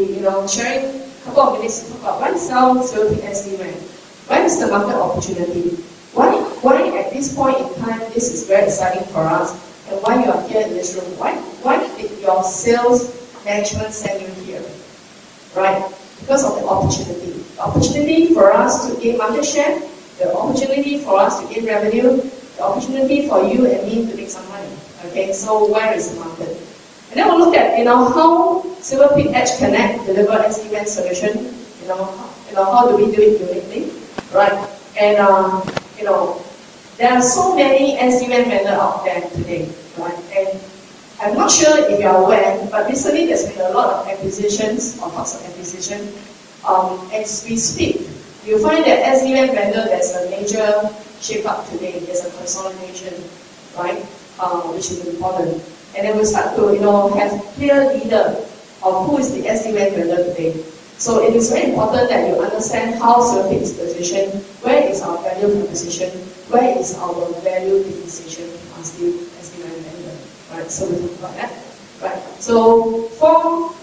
be sharing a couple of minutes to talk about why sell zero peak SD-WAN. Where is the market opportunity? Why at this point in time this is very exciting for us, and why you are here in this room? Why did your sales management send you here? Right? Because of the opportunity. The opportunity for us to gain market share, the opportunity for us to gain revenue, the opportunity for you and me to make some money. Okay, so where is the market? And then we'll look at how Silver Peak Edge Connect deliver SD-WAN solution. How do we do it uniquely, right? And there are so many SD-WAN vendors out there today, right? And I'm not sure if you are aware, but recently there's been a lot of acquisitions, or talks of acquisition. As we speak, you find that SD-WAN vendor, there's a major shape-up today. There's a consolidation, right? Which is important. And then we start to, have clear leader of who is the SD-WAN vendor today. So it is very important that you understand how Silver Peak is positioned, where is our value proposition, where is our value differentiation as the SD-WAN vendor, right? So we talk about that, right? So four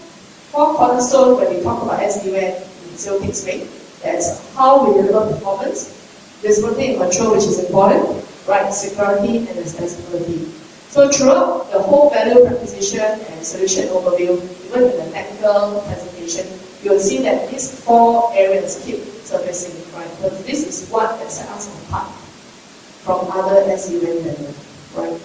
cornerstones when we talk about SD-WAN in Silver Peak's way. That's how we deliver performance, visibility and control, which is important, right? Security and accessibility. So throughout the whole value proposition and solution overview, even in the technical presentation, you'll see that these four areas keep surfacing, right? But this is what sets us apart from other SD-WAN vendors, right?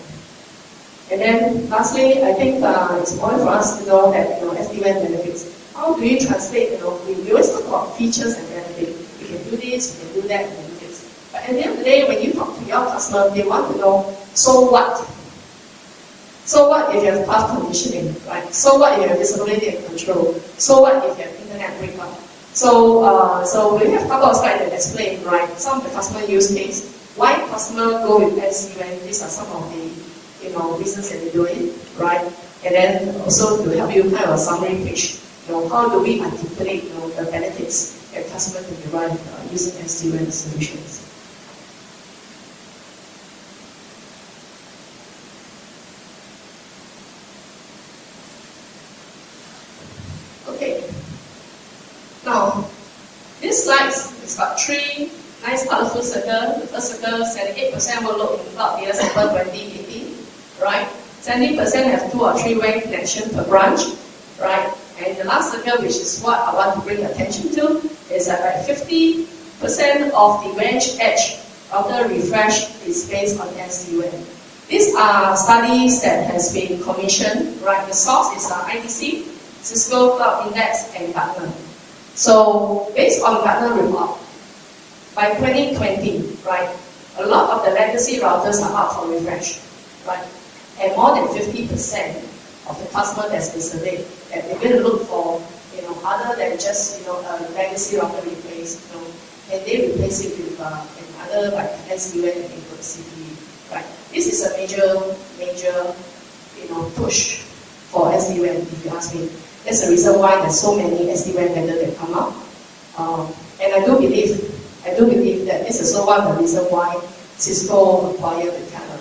And then lastly, I think it's important for us to know that SD-WAN benefits. How do you translate? We always talk about features and benefits. You can do this, you can do that, you can do this. But at the end of the day, when you talk to your customer, they want to know, so what? So what if you have path conditioning, right? So what if you have visibility and control? So what if you have internet breakup? So we have a couple of slides that explain, right, some of the customer use case, why customer go with SD-WAN. These are some of the reasons that they do it, right? And then also to help you kind of a summary page, how do we articulate the benefits that customer can derive using SD-WAN solutions. Now, this slide has got three nice colorful circles. The first circle, 78% workload in cloud data center 2018, right? 70% have 2 or 3 WAN connection per branch, right? And the last circle, which is what I want to bring attention to, is that 50% of the branch edge router refresh is based on SD-WAN. These are studies that has been commissioned, right? The source is IDC, Cisco Cloud Index, and Gartner. So, based on Gartner report, by 2020, right, a lot of the legacy routers are up for refresh, right? And more than 50% of the customer that's been surveyed, that they're going to look for, other than just, a legacy router replace, and they replace it with another like SD-WAN enabled CPU, right? This is a major, push for SD-WAN, if you ask me. That's the reason why there's so many SD-WAN vendors that come up. And I do believe that this is also one of the reasons why Cisco acquired the Gartner,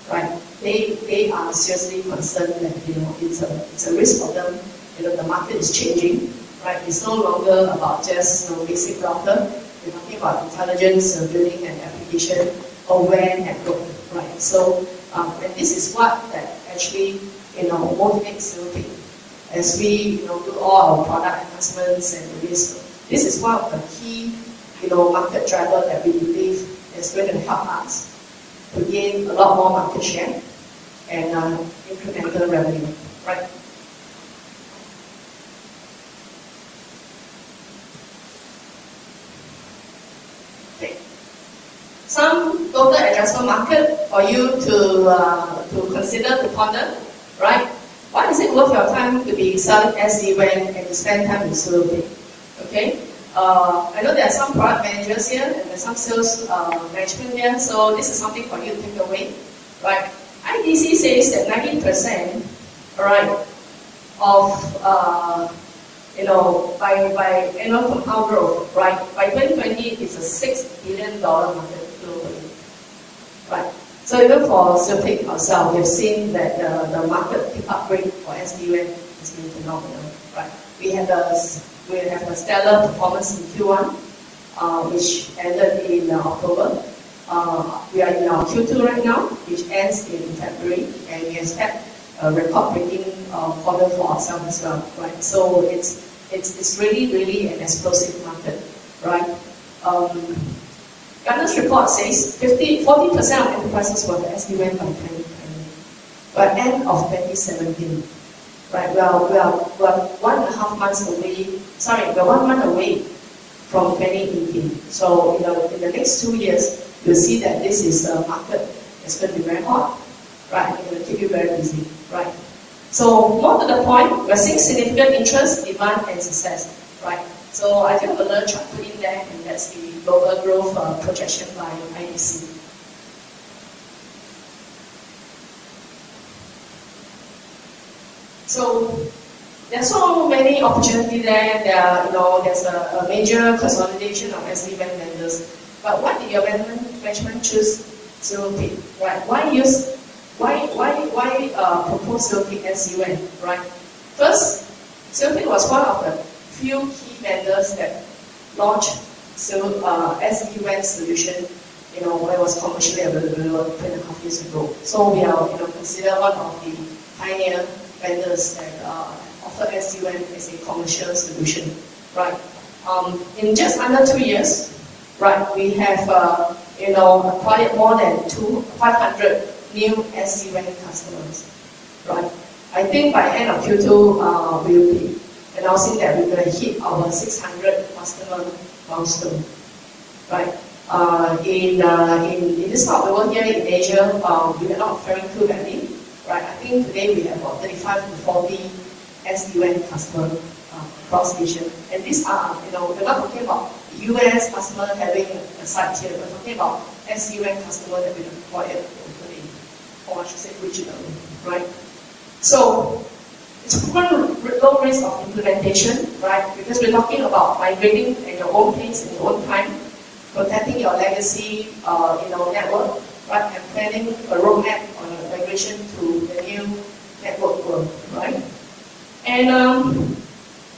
right? They are seriously concerned that it's a risk for them. The market is changing, right? It's no longer about just basic router. We're talking about intelligence, building an application, or WAN network, right? So, and this is what that actually motivates Silver Peak. As we do all our product enhancements and this is one of the key market driver that we believe is going to help us to gain a lot more market share and incremental revenue, right? Okay. Some total addressable market for you to consider, to ponder, right? Why is it worth your time to be selling SD-WAN and to spend time in Silver Peak? Okay, I know there are some product managers here and there's some sales management here, so this is something for you to take away, right? IDC says that 90%, right, of by annual compound growth, right? By 2020, it's a $6 billion market globally, right? So even for Silver Peak ourselves, we've seen that the market pick-up rate for SD-WAN has been phenomenal, right? we have a stellar performance in Q1, which ended in October. We are in our Q2 right now, which ends in February, and we expect a record-breaking quarter for ourselves as well, right? So it's really an explosive market, right? Gartner's report says 40% of enterprises were for SD-WAN by 2020. By end of 2017, right? We are 1.5 months away. Sorry, we're 1 month away from 2018. So in the next 2 years, you'll see that this is a market that's going to be very hot, right? It's going to keep you very busy, right? So more to the point, we're seeing significant interest, demand, and success, right? So I think another chart put in there, and that's the global growth projection by IDC. So there's so many opportunities there. There's a major consolidation of SD-WAN vendors. But why did your management choose zero-click, right? Why propose zero-click SD-WAN, right? First, zero-click was one of the few key vendors that launched SD-WAN solution, when it was commercially available 2.5 years ago. So we are, considered one of the pioneer vendors that offer SD-WAN as a commercial solution, right? In just under 2 years, right, we have acquired more than 500 new SD-WAN customers, right? I think by end of Q2, we'll be announcing that we're going to hit our 600 customer milestone, right? In this part of the world here in Asia, we are not referring to Valley, right? I think today we have about 35 to 40 SD-WAN customers across Asia. And these are, we're not talking about US customer having a site here, we're talking about SD-WAN customer that we acquired locally, or I should say regionally, right? So it's proven low risk of implementation, right? Because we're talking about migrating at your own pace in your own time, protecting your legacy, network, right? And planning a roadmap on your migration to the new network world, right? And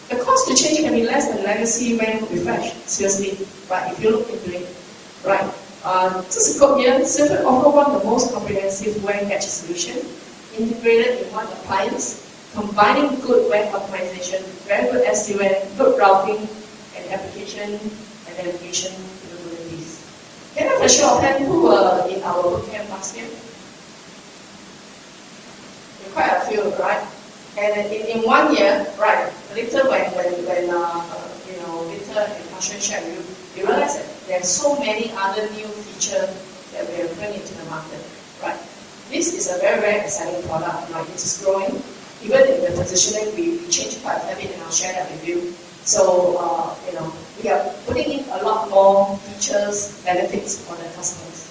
the cost to change can be less than legacy WAN refresh, seriously, right? If you look into it, right? Just a quote here, Silver offer one of the most comprehensive WAN edge solution, integrated in one appliance, combining good WAN optimization, very good SD-WAN, good routing, and application and navigation capabilities. Can I have a show of hands who were in our bootcamp last year? Quite a few, right? And in 1 year, right, later when Victor and Passion shared with you realize that there are so many other new features that we are bringing to the market, right? This is a very exciting product, right? It is growing. Even in the positioning, we changed quite a bit, and I'll share that with you. So, we are putting in a lot more features, benefits for the customers.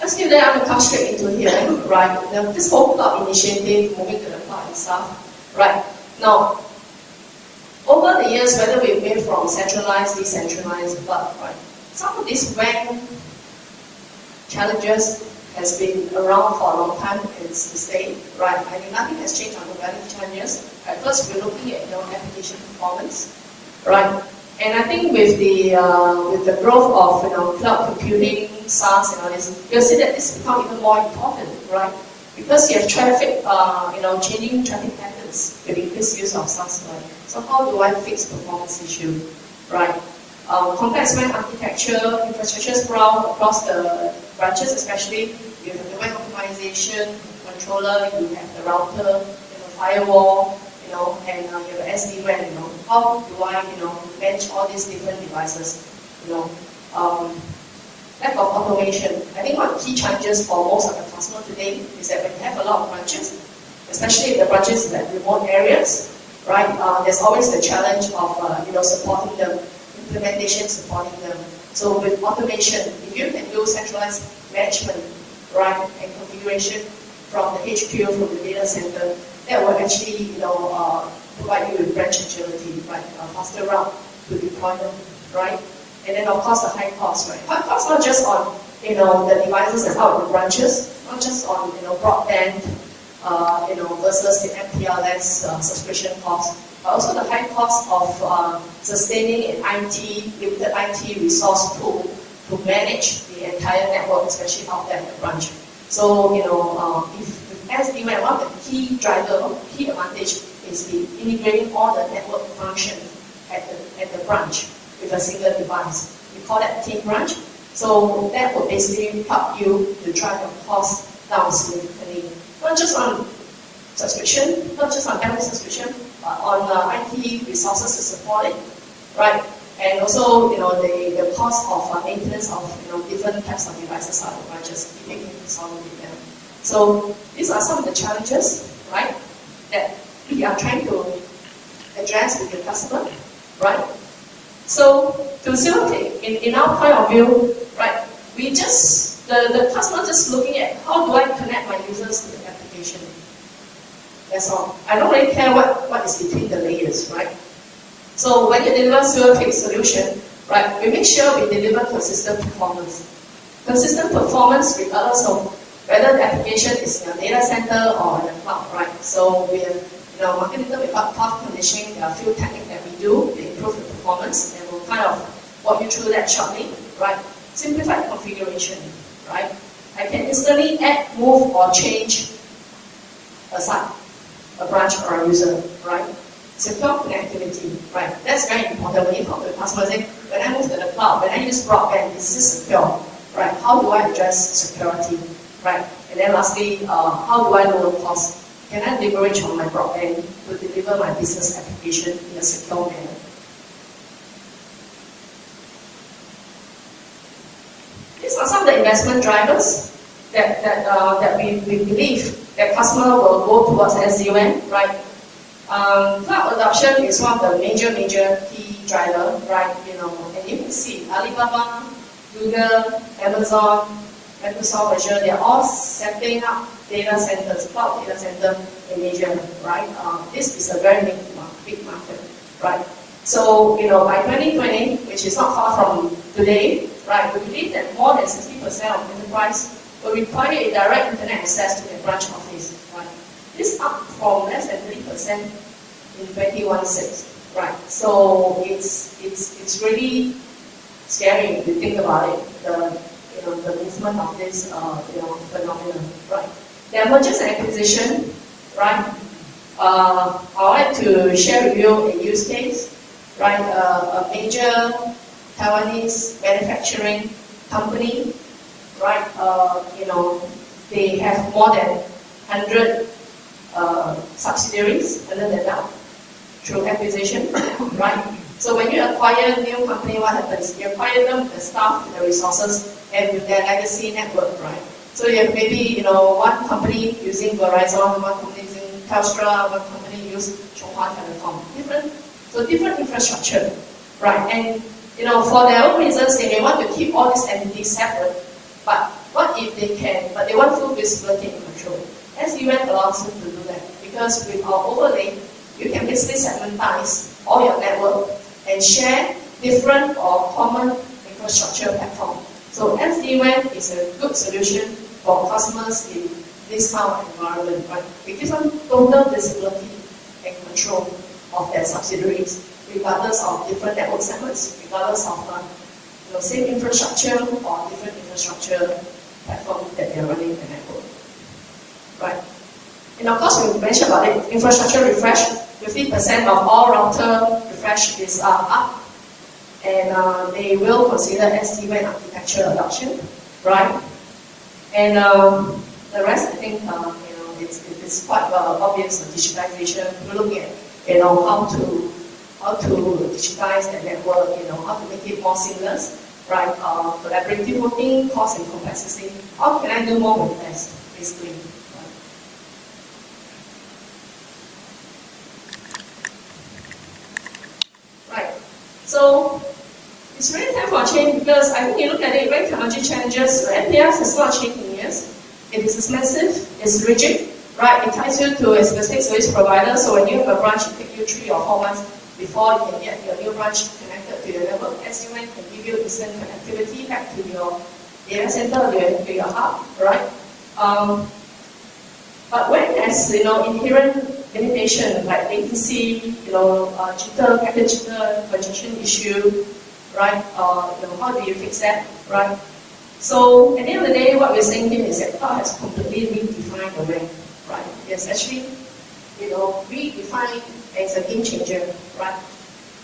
Let's give that, I'm going to come straight into here, right? Now, this whole cloud initiative, moving to the cloud and stuff, right? Now, over the years, whether we've moved from centralized, decentralized, but right, some of these WAN challenges has been around for a long time and stayed, right? I mean, nothing has changed on the value challenges. At first, we're looking at application performance, right? And I think with the growth of cloud computing, SaaS, and all this, you'll see that this becomes even more important, right? Because you have traffic, changing traffic patterns with increased use of SaaS, right? So how do I fix performance issue, right? Complex WAN architecture, infrastructure sprawl across the branches, especially you have the WAN optimization, controller, you have the router, you have the firewall, and you have the SD-WAN, How do I, manage all these different devices, Lack of automation. I think one of the key challenges for most of the customers today is that when you have a lot of branches, especially the branches in like remote areas, right? There's always the challenge of supporting them, implementation supporting them. So with automation, if you can do centralized management, right, and configuration from the HQ, from the data center, that will actually provide you with branch agility, right? A faster route to deployment, right? And then of course the high cost, right? High cost not just on the devices and out in the branches, not just on broadband, versus the MPLS subscription cost, but also the high cost of sustaining an limited IT resource pool to manage the entire network, especially out there in the branch. So, if SD-WAN, one of the key advantage is the integrating all the network functions at the branch with a single device. We call that team branch. So that will basically help you to drive your cost down significantly. Not just on subscription, not just on bandwidth subscription, but on IT resources to support it, right? And also, the cost of maintenance of different types of devices out of the branches, you can consolidate them. So these are some of the challenges, right, that we are trying to address with the customer, right? So to facilitate, in our point of view, right, we just, the customer just looking at how do I connect my users to the application. That's all. I don't really care what is between the layers, right? So when you deliver zero-click solution, right, we make sure we deliver consistent performance. Consistent performance regardless of whether the application is in a data center or in the cloud, right? So we have, marketing with path conditioning, there are a few techniques that we do to improve the performance, and we'll kind of walk you through that shortly, right? Simplified configuration, right? I can instantly add, move, or change a site, a branch, or a user, right? Secure connectivity, right? That's very important. When you talk to the customer, say, when I move to the cloud, when I use broadband, is this secure, right? How do I address security, right? And then lastly, how do I lower cost? Can I leverage on my broadband to deliver my business application in a secure manner? These are some of the investment drivers that we believe that customer will go towards SD-WAN, right? Cloud adoption is one of the major key driver, right? And you can see Alibaba, Google, Amazon, Microsoft Azure, they're all setting up data centers, cloud data center in Asia, right? This is a very big market, right? So, by 2020, which is not far from today, right, we believe that more than 60% of enterprise will require a direct internet access to their branch office, right? This up from less than 30% in 2016, right? So it's really scary if you think about it, the movement of this phenomenon, right? The mergers and acquisition, right? I'd like to share with you a use case, right? A major Taiwanese manufacturing company, right? They have more than 100 subsidiaries under their belt through acquisition, right? So when you acquire a new company, what happens? You acquire them, the staff, the resources, and with their legacy network, right? So you have maybe one company using Verizon, one company using Telstra, one company using Chonghua Telecom, different infrastructure, right? And for their own reasons, they may want to keep all these entities separate. But what if they can? But they want full visibility and control. SD-WAN allows them to do that because with our overlay, you can basically segmentize all your network and share different or common infrastructure platform. So SD-WAN is a good solution for customers in this kind of environment, right? It gives them total visibility and control of their subsidiaries, regardless of different network segments, regardless of same infrastructure or different infrastructure platform that they are running the network, right? And of course, we mentioned about it, infrastructure refresh. 50% of all router refresh is up, and they will consider SD-WAN architecture adoption, right? And the rest, I think, it's quite obvious. Digitalization. We're looking at, how to digitize the network, how to make it more seamless, right? Collaborative working, cost and complexity. How can I do more with less, basically? Right. So it's really time for a change because I think you look at it, when technology changes, NPS has not changed in years. It is expensive, it's rigid, right? It ties you to a specific service provider. So when you have a branch, it takes you 3 or 4 months before you can get your new branch connected to your network. SD-WAN can give you instant connectivity back to your data center to your hub, right? But when there's inherent limitation like latency, jitter, packet jitter, congestion issue, right? How do you fix that, right? So at the end of the day, what we're saying here is that cloud has completely redefined the way, right? It's actually, redefined as a game changer, right?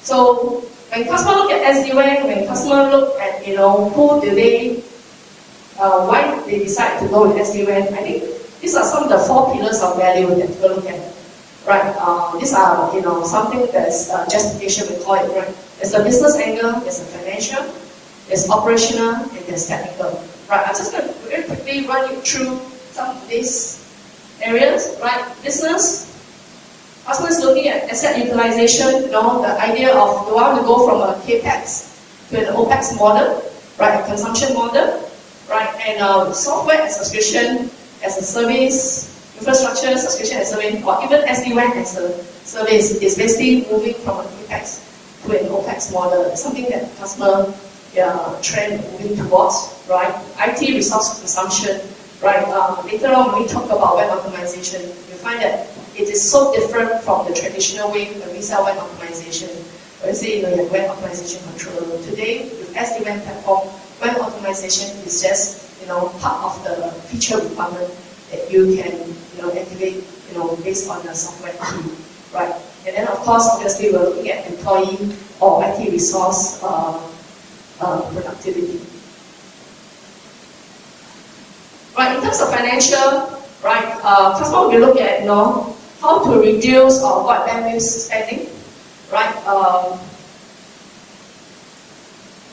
So when customer look at SD-WAN, when customer look at who do they, why they decide to go with SD-WAN, I think these are some of the 4 pillars of value that we look at, right? These are something that's justification, we call it, right? There's a business angle, there's a financial, there's operational, and there's technical, right? I'm just going to very quickly run you through some of these areas, right? Business. Customers looking at asset utilization, the idea of do I want to go from a CAPEX to an OPEX model, right? A consumption model, right? And software as a subscription, as a service, infrastructure subscription as a service, or even SD-WAN as a service is basically moving from a CAPEX to an OPEX model. It's something that customer trend moving towards, right? IT resource consumption, right? Later on when we talk about web optimization, you find that it is so different from the traditional way when we sell web optimization. When you say you have web optimization controller. Today, with SD-WAN platform, web optimization is just part of the feature requirement that you can activate based on the software key, right? And then of course, obviously, we're looking at employee or IT resource productivity. Right, in terms of financial, right, customer will be looking at how to reduce or avoid bandwidth spending, right?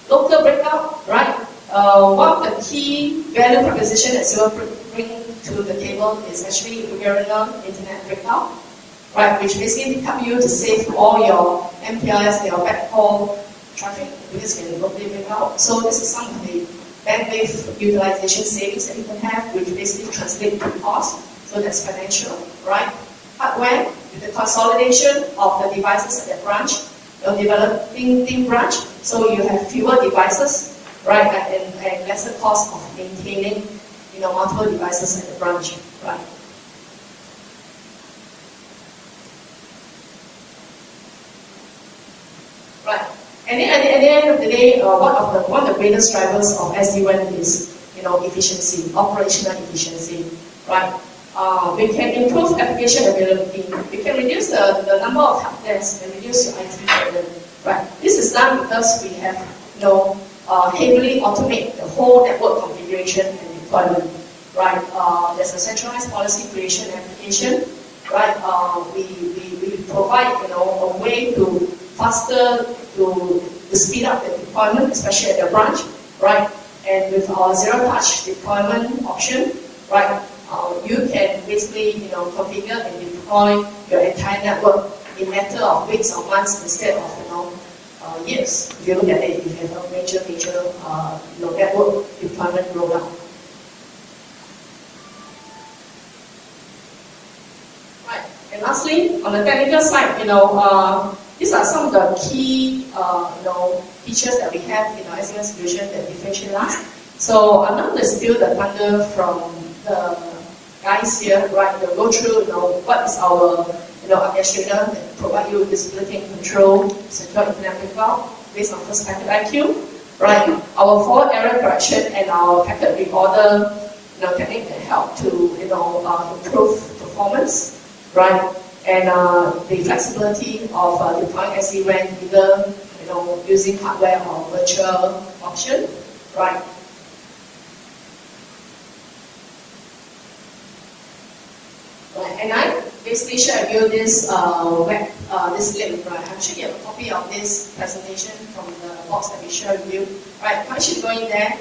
Local breakout, right? One of the key value proposition that Silver bring to the table is actually regular internet breakout, right? Which basically help you to save all your MPLS, your backhaul traffic, because you can locally break out. So this is some of the bandwidth utilization savings that you can have, which basically translate to cost. So that's financial, right? Hardware, with the consolidation of the devices at that branch, you're developing team branch, so you have fewer devices, right? And lesser cost of maintaining, multiple devices at the branch, right? Right. And then at the end of the day, one of the greatest drivers of SD-WAN is, efficiency, operational efficiency, right? We can improve application availability. We can reduce the number of help desks and reduce your IT burden, right? This is done because we have, heavily automate the whole network configuration and deployment, right? There's a centralized policy creation application, right? We provide, a way to faster to speed up the deployment, especially at the branch, right? And with our zero-touch deployment option, right? You can basically, configure and deploy your entire network in a matter of weeks or months instead of, years. If you look at it, you have a major, network deployment rollout. Right. And lastly, on the technical side, these are some of the key, features that we have in our SD-WAN solution that differentiate us. So I'm not going to steal the thunder from the guys here, right? They'll go through, what is our, administrator that provide you with visibility and control, secure internet breakout based on first packet IQ, right? Our forward error correction and our packet reorder, technique that help to, improve performance, right? And the flexibility of deploying SD-WAN either, using hardware or virtual option, right? And I basically share with you this this link, right? I'm sure you have a copy of this presentation from the box that we share with you, right? Why should you go in there,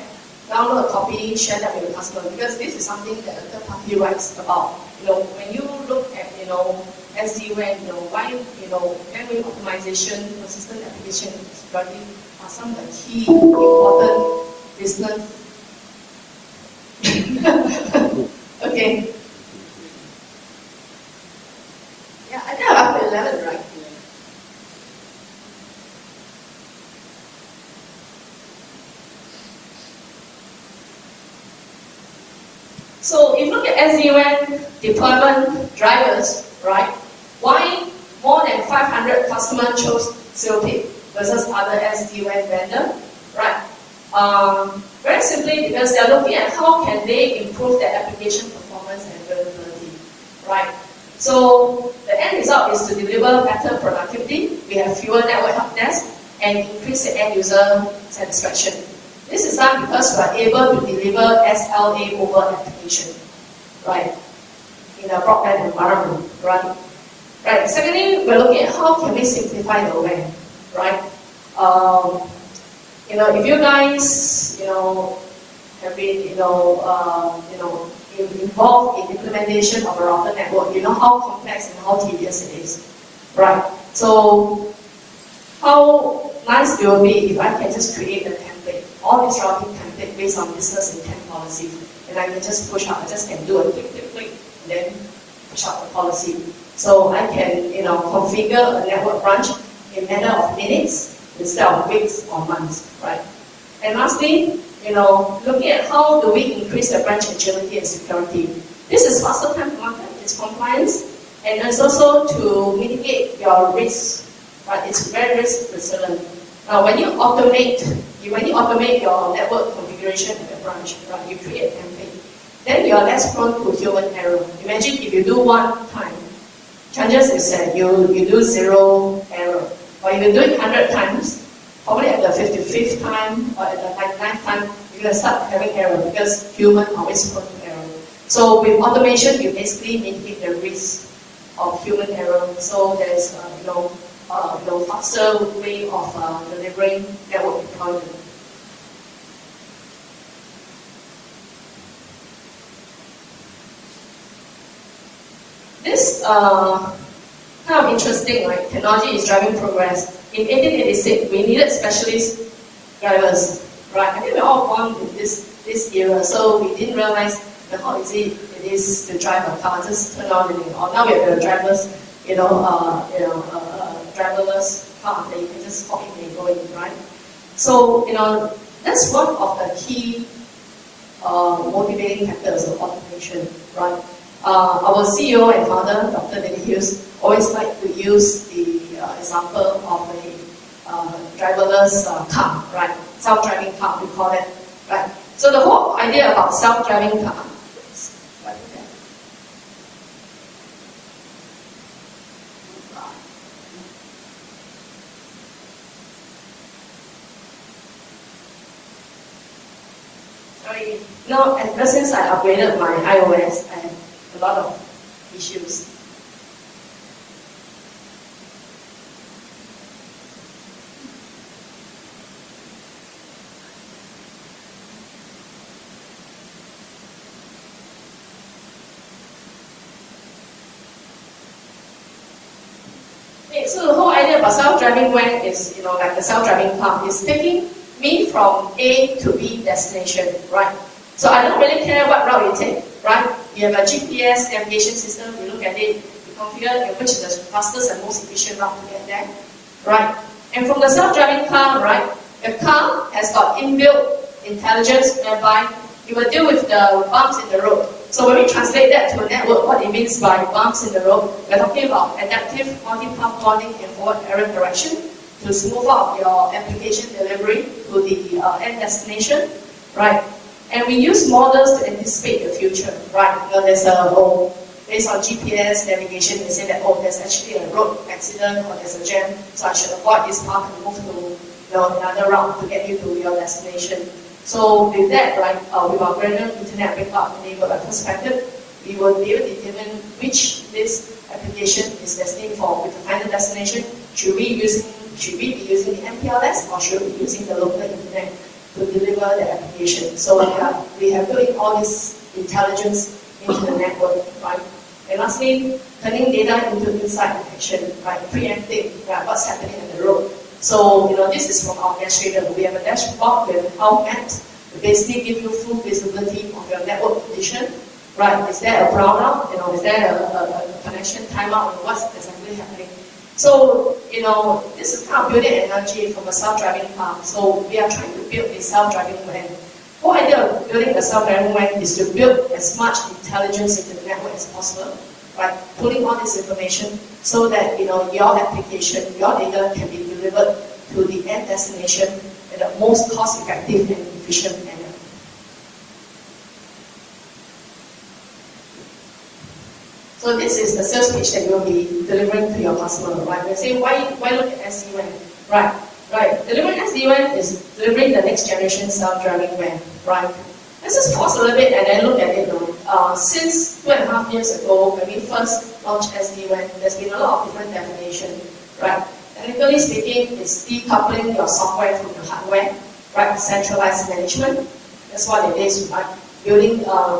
download a copy, share that with your customer, because this is something that a third party writes about. When you look at SD-WAN, why bandwidth optimization, consistent application security are some of the key important business. Okay. Yeah, I think I'm up to 11, right? SD-WAN deployment drivers, right? Why more than 500 customers chose ZeroPick versus other SD-WAN vendor, right? Very simply because they're looking at how can they improve their application performance and availability, right? So the end result is to deliver better productivity. We have fewer network help desks and increase the end user satisfaction. This is done because we are able to deliver SLA over application, right? In a broadband environment, right? Right. Secondly, we're looking at how can we simplify the WAN, right? If you guys, have been, involved in implementation of a router network, you know how complex and how tedious it is, right? So, how nice it will be if I can just create a template, all this routing template based on business intent policy, and I can just push out. I just can do a click, click, click, and then push out the policy. So I can, configure a network branch in a matter of minutes instead of weeks or months, right? And lastly, looking at how do we increase the branch agility and security. This is faster time to market, it's compliance, and it's also to mitigate your risk, right? It's very risk resilient. Now, when you automate your network configuration in the branch, right? You create a template, then you are less prone to human error. Imagine if you do one time, chances is that you do zero error. But if you do it 100 times, probably at the 55th time or at the 99th time, you're going to start having error because human always prone to error. So with automation, you basically mitigate the risk of human error. So there's faster way of delivering network deployment. This kind of interesting, right? Technology is driving progress. In 1886, we needed specialist drivers, right? I think we're all born in this era, so we didn't realize how easy it is to drive a car. Just turn on and on. Now we have the drivers, driverless car that you can just hop in and go in, right? So that's one of the key motivating factors of automation, right? Our CEO and founder, Dr. David Hughes, always like to use the example of a driverless car, right? Self-driving car, we call it, right? So the whole idea about self-driving car is right there. Sorry, ever since I upgraded my iOS, I have a lot of issues. Okay, so the whole idea about self-driving WAN is, like the self-driving car, is taking me from A to B destination, right? So I don't really care what route you take, right? You have a GPS navigation system, you look at it, you configure which is the fastest and most efficient route to get there, right? And from the self-driving car, right, the car has got inbuilt intelligence whereby you will deal with the bumps in the road. So when we translate that to a network, what it means by bumps in the road, we're talking about adaptive multi-path bonding and forward error correction to smooth out your application delivery to the end destination, right? And we use models to anticipate the future, right? There's based on GPS navigation, they say that, there's actually a road accident or there's a jam, so I should avoid this path and move to another route to get you to your destination. So with that, right, with our granular internet breakout enabled by perspective, we will be able to determine which this application is destined for with the final destination. Should we be using the MPLS or should we be using the local internet to deliver the application? So we have built in all this intelligence into the network, right? And lastly, turning data into insight and action, right? Preempting, right, what's happening on the road. So, this is from our dashboard. We have a dashboard with health maps to basically give you full visibility of your network condition, right? Is there a brownout? Is there a connection timeout? What's exactly happening? So, this is kind of building energy from a self-driving car. So, we are trying to build a self-driving WAN. whole idea of building a self-driving van is to build as much intelligence into the network as possible, right? Putting all this information so that your application, your data can be delivered to the end destination in the most cost-effective and efficient manner. So this is the sales pitch that you'll be delivering to your customer, right? They say, why look at SD-WAN? Right. Delivering SD-WAN is delivering the next generation self-driving van, right? Let's just pause a little bit and then look at it. Since 2.5 years ago, when we first launched SD-WAN, there's been a lot of different definitions, right? Technically speaking, it's decoupling your software from your hardware, right? Centralized management. That's what it is, right? Building a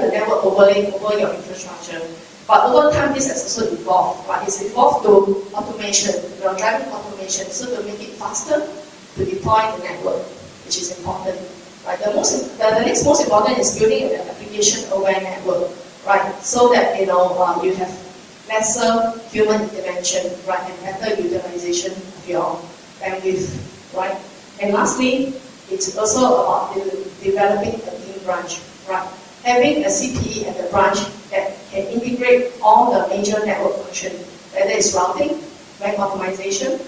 network overlay over your infrastructure. But over time, this has also evolved, right? It's evolved to automation, driving automation, so to make it faster to deploy the network, which is important, right? The next most important is building an application-aware network, right? So that you have lesser human intervention, right, and better utilization of your bandwidth, right? And lastly, it's also about developing a team branch, right? Having a CPE at the branch that can integrate all the major network functions, whether it's routing, WAN optimization,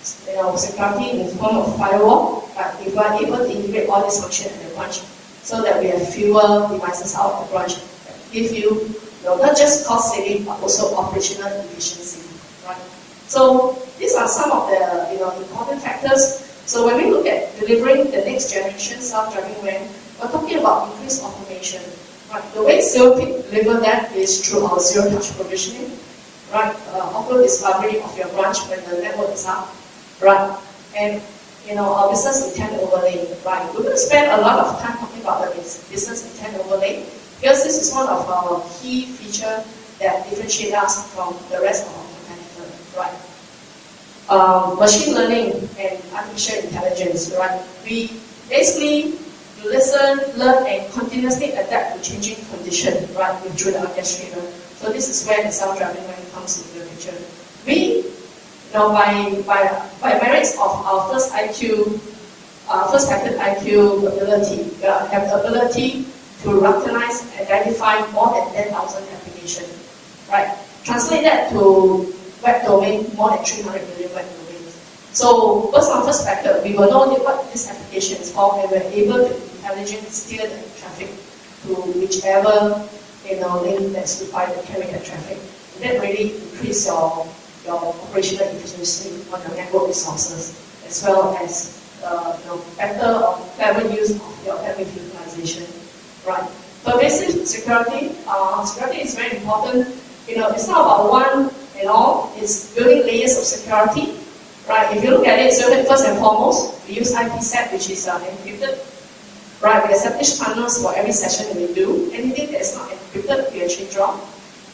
security in the form of firewall, but if we are able to integrate all these functions at the branch so that we have fewer devices out of the branch that give you not just cost saving but also operational efficiency, right? So these are some of the important factors. So when we look at delivering the next generation self-driving van, we're talking about increased automation. Right? The way SailPick deliver that is through our zero-touch provisioning, right? Auto discovery of your branch when the network is up, right? And our business intent overlay, right? We're going to spend a lot of time talking about the business intent overlay because this is one of our key features that differentiate us from the rest of our competitors, right? Machine learning and artificial intelligence, right? We basically listen, learn, and continuously adapt to changing conditions, right, through the orchestrator. So this is where the self-driving van comes into the picture. We, by merits of our first packet IQ ability, have the ability to recognize and identify more than 10,000 applications, right? Translate that to web domain, more than 300 million web domains. So first on first packet, we will know what this application is for, and we're able to intelligently steer the traffic to whichever link that's required to carry that traffic. And that really increase your operational efficiency on your network resources, as well as better or clever use of your bandwidth utilization. Right. So basic security. Security is very important. It's not about one and all. It's building layers of security. Right. If you look at it, so first and foremost, we use IPsec, which is encrypted. Right. We establish tunnels for every session we do. Anything that is not encrypted, we actually drop.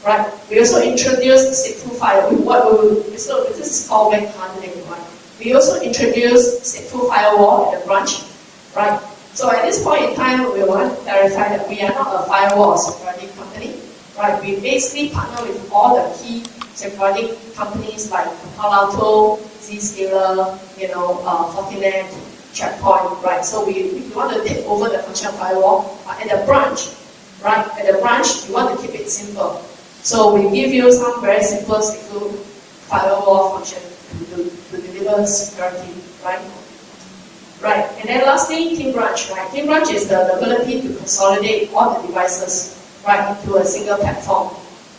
Right. We also introduce stateful firewall. This is called web hardening. Right. We also introduce stateful firewall at the branch. Right. So at this point in time, we want to clarify that we are not a firewall security company. Right. We basically partner with all the key security companies like Palo Alto, Zscaler, Fortinet, Checkpoint. Right. So we want to take over the functional firewall at the branch. Right. At the branch, we want to keep it simple. So we give you some very simple stateful firewall function to deliver security. Right. Right, and then lastly, Team Branch. Right, Team Branch is the ability to consolidate all the devices, right, into a single platform.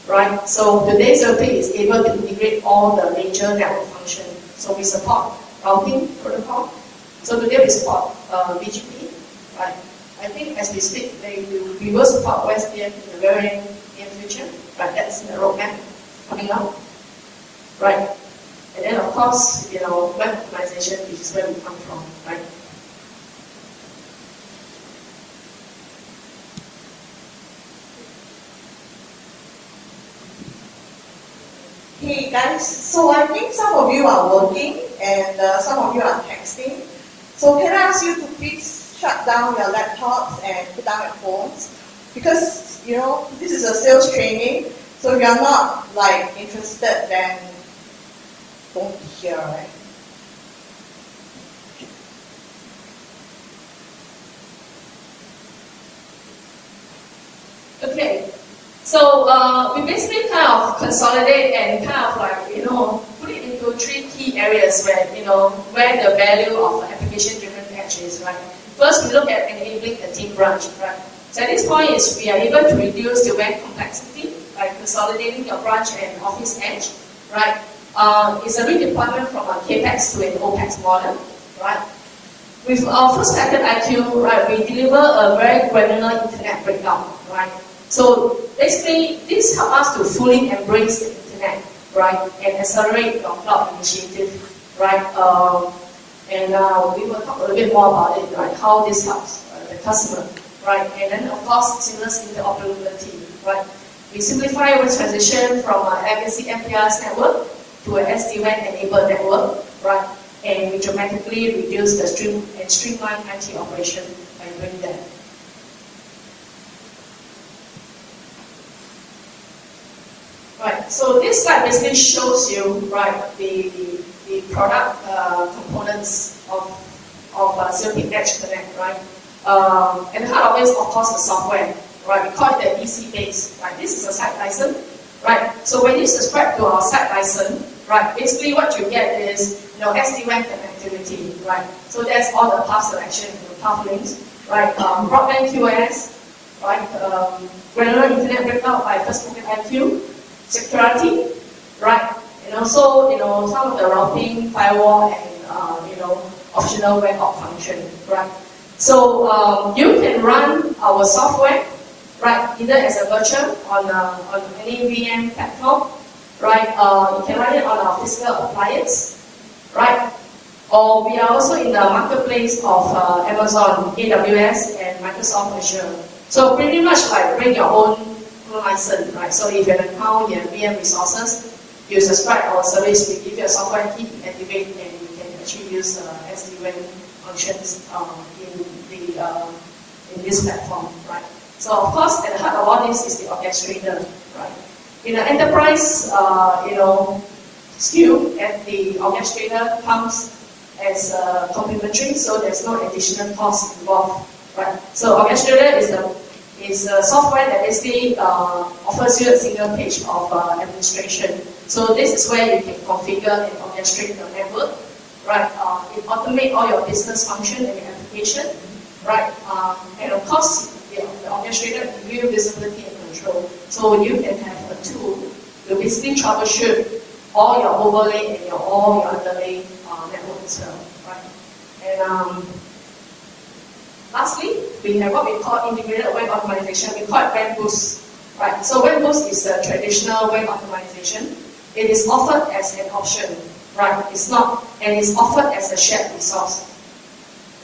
Right, so today's SailPick is able to integrate all the major network functions. So we support routing protocol. So today we support BGP. Right, I think as we speak, we will support OSPF in the very near future. Right, that's the roadmap coming up. Right. And then of course, web optimization, which is where we come from, right? Hey guys, so I think some of you are working and some of you are texting. So can I ask you to please shut down your laptops and put down your phones? Because, this is a sales training, so if you're not interested, then don't be here, right? Okay, so we basically kind of consolidate and kind of like, put it into three key areas where the value of application-driven edge is, right? First, we look at enabling the team branch, right? So at this point is we are able to reduce the WAN complexity by consolidating your branch and office edge, right? It's a redeployment from a CAPEX to an OPEX model, right? With our first packet IQ, right, we deliver a very granular internet breakdown, right? So basically, this helps us to fully embrace the internet, right, and accelerate your cloud initiative, right? We will talk a little bit more about it, right? How this helps the customer, right? And then of course, seamless interoperability, right? We simplify our transition from a legacy MPLS network to an SD-WAN enabled network, right? And we dramatically reduce the streamline IT operation by doing that. Right, so this slide basically shows you, right, the product components of Zero-Click Edge Connect, right? And the heart of it is, of course, the software, right? We call it the EC base, right? This is a site license, right? So when you subscribe to our site license, right, basically what you get is, SD-WAN connectivity, right? So that's all the path selection, the path links, right? Broadband QoS, right? Granular internet breakout by first packet IQ, security, right? And also, some of the routing, firewall, and optional web op function, right? So you can run our software, right? Either as a virtual on any VM platform, right? You can run it on our physical appliance, right? Or we are also in the marketplace of Amazon, AWS, and Microsoft Azure. So pretty much like bring your own license, right? So if you have an account, you have VM resources, you subscribe our service, we give you a software key to activate, and you can actually use SD-WAN functions in this platform, right? So of course, at the heart of all this is the orchestrator, right? In an enterprise, SKU, and the orchestrator comes as complementary, so there's no additional cost involved, right? So orchestrator is a software that basically offers you a single page of administration. So this is where you can configure and orchestrate your network, right? It automates all your business function and your application, right? And of course, the orchestrator gives you visibility and control. So you can have a tool to basically troubleshoot all your overlay and all your underlay network as well, right? And lastly, we have what we call integrated web optimization. We call it Web Boost, right? So Web Boost is the traditional web optimization. It is offered as an option, right? It's not, and it's offered as a shared resource,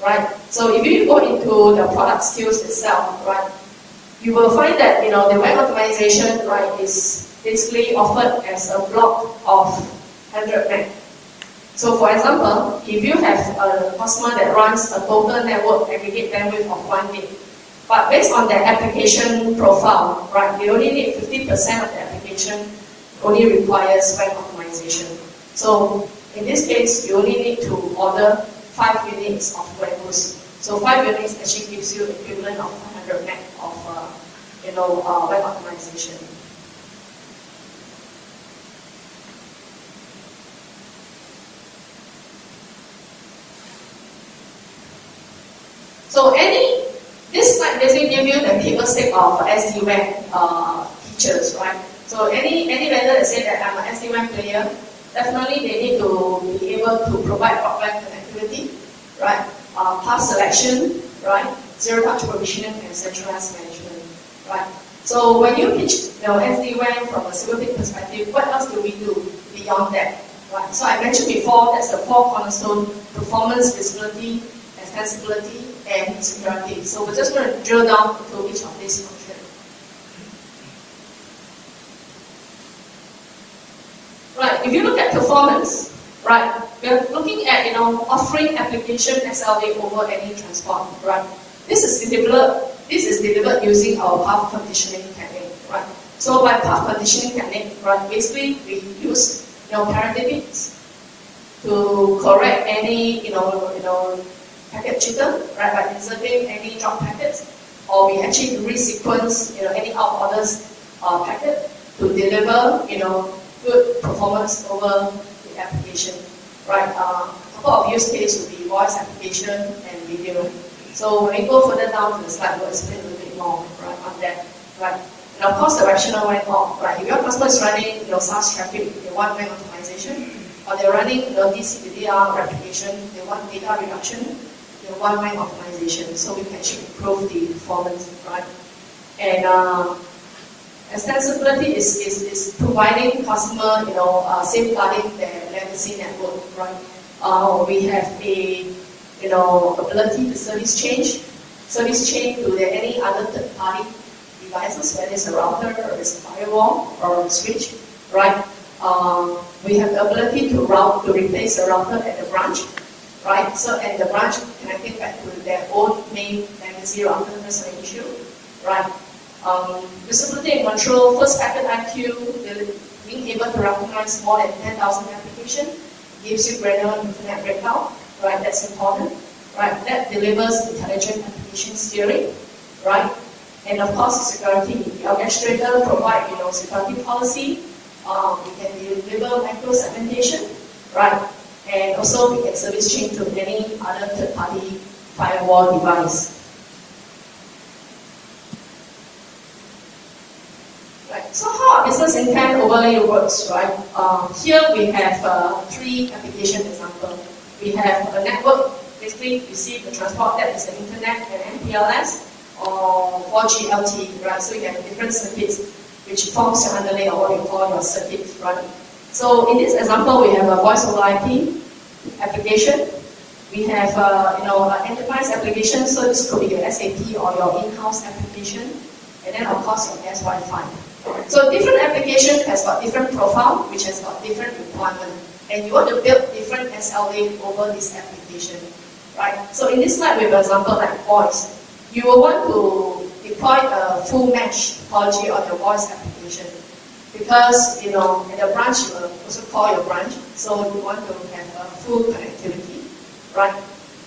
right? So if you go into the product skills itself, right, you will find that the web optimization, right, is basically offered as a block of 100 meg. So for example, if you have a customer that runs a total network aggregate bandwidth of 1 gig, but based on their application profile, right, they only need 50% of the application only requires web optimization. So in this case, you only need to order 5 units of web boost. So 5 units actually gives you equivalent of 100 meg of web optimization. So this slide basically gives you the table stake of SD-WAN features, right? So any vendor that say that I'm an SD-WAN player, definitely they need to be able to provide broadband connectivity, right? Path selection, right? Zero-touch provisioning and centralized management, right? So when you pitch SD-WAN from a Zero-Click perspective, what else do we do beyond that, right? So I mentioned before, that's the 4 cornerstone: performance, visibility, extensibility, and security. So we're just going to drill down into each of these functions. Right, if you look at performance, right, we're looking at offering application SLA over any transport, right? This is delivered using our path conditioning technique, right? So by path conditioning technique, right, basically we use parity bits to correct any packet jitter, right, by inserting any drop packets. or we actually resequence, any out orders packet to deliver, good performance over the application, right? A couple of use cases would be voice application and video. So when we go further down to the slide, we'll explain a little bit more, right, on that, right? And of course, the rationale went off, right? If your customer is running, SaaS traffic, they want web optimization, or they're running, DC to DR replication, they want data reduction, they want web optimization, so we can actually improve the performance, right? And extensibility is providing customer, safeguarding their legacy network, right? We have a, ability to service change to any other third-party devices, whether it's a router or it's a firewall or a switch, right? We have the ability to replace the router at the branch, right? So, and the branch connecting back to their own main legacy router, that's an issue, right? Visibility and control, first packet IQ, being able to recognize more than 10,000 applications, gives you granular internet breakout, right? That's important, right? That delivers intelligent application steering, right? And of course, security. The orchestrator provide, security policy. We can deliver micro segmentation, right? And also we can service chain to any other third-party firewall device. Right. So how our business intent overlay works, right? Here we have 3 application examples. We have a network, basically you see the transport, that is the internet and MPLS, or 4G LTE, right? So you have different circuits which forms your underlay or what you call your circuit running. So in this example, we have a voice over IP application. We have an enterprise application, so this could be your SAP or your in-house application, and then of course your gas Wi-Fi. So different application has got different profile, which has got different requirement, and you want to build different SLA over this application, right? So in this slide, we have an example like voice. You will want to deploy a full mesh topology on your voice application because, in the branch, you will also call your branch, so you want to have a full connectivity, right?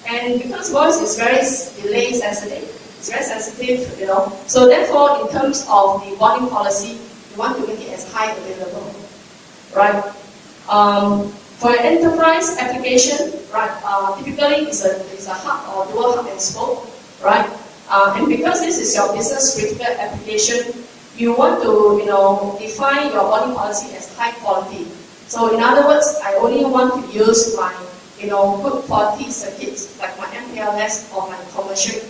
And because voice is very delay sensitive, it's very sensitive, so therefore, in terms of the boarding policy, you want to make it as high available, right? For an enterprise application, right, typically it's a hub or dual hub and spoke, right? And because this is your business critical application, you want to, define your boarding policy as high quality. So in other words, I only want to use my, good quality circuits like my MPLS or my commercial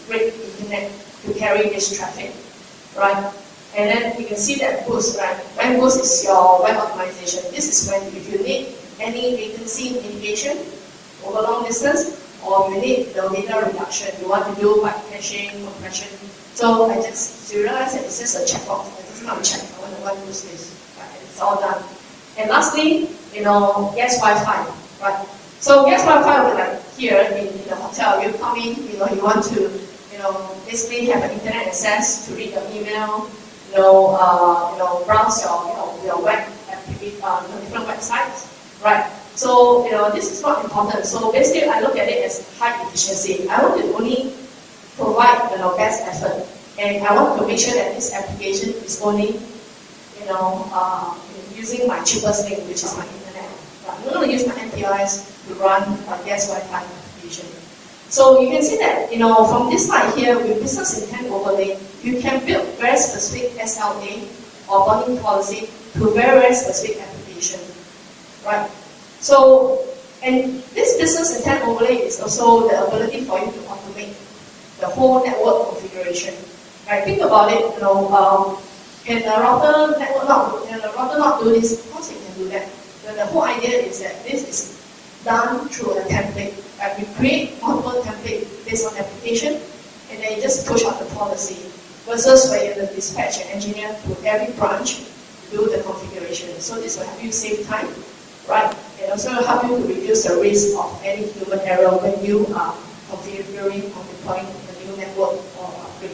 grade internet to carry this traffic, right? And then you can see that boost, right? When boost is your web optimization. This is when if you need any latency mitigation over long distance, or you need the data reduction, you want to do pipe caching, compression. So you realize that it's just a checkbox. It's not a check. I want to run boost this, right? It's all done. And lastly, gas Wi-Fi, right? So gas Wi-Fi will be like here in the hotel. You come in, you want to, basically have an internet access to read your email, browse your web activity, different websites, right? So, this is not important. So basically, I look at it as high efficiency. I want to only provide, best effort. And I want to make sure that this application is only, using my cheapest link, which is my internet. I'm not going to use my MPLS to run a gas Wi-Fi application. So you can see that, from this slide here, with business intent overlay, you can build very specific SLA or boarding policy to very specific application, right? So, and this business intent overlay is also the ability for you to automate the whole network configuration. Right? Think about it, can the router not do this? Of course it can do that. But the whole idea is that this is done through a template. Like we create multiple templates based on application, and then you just push out the policy. Versus where you have to dispatch an engineer to every branch to do the configuration. So this will help you save time, right? And also help you to reduce the risk of any human error when you are configuring or deploying a new network or upgrade.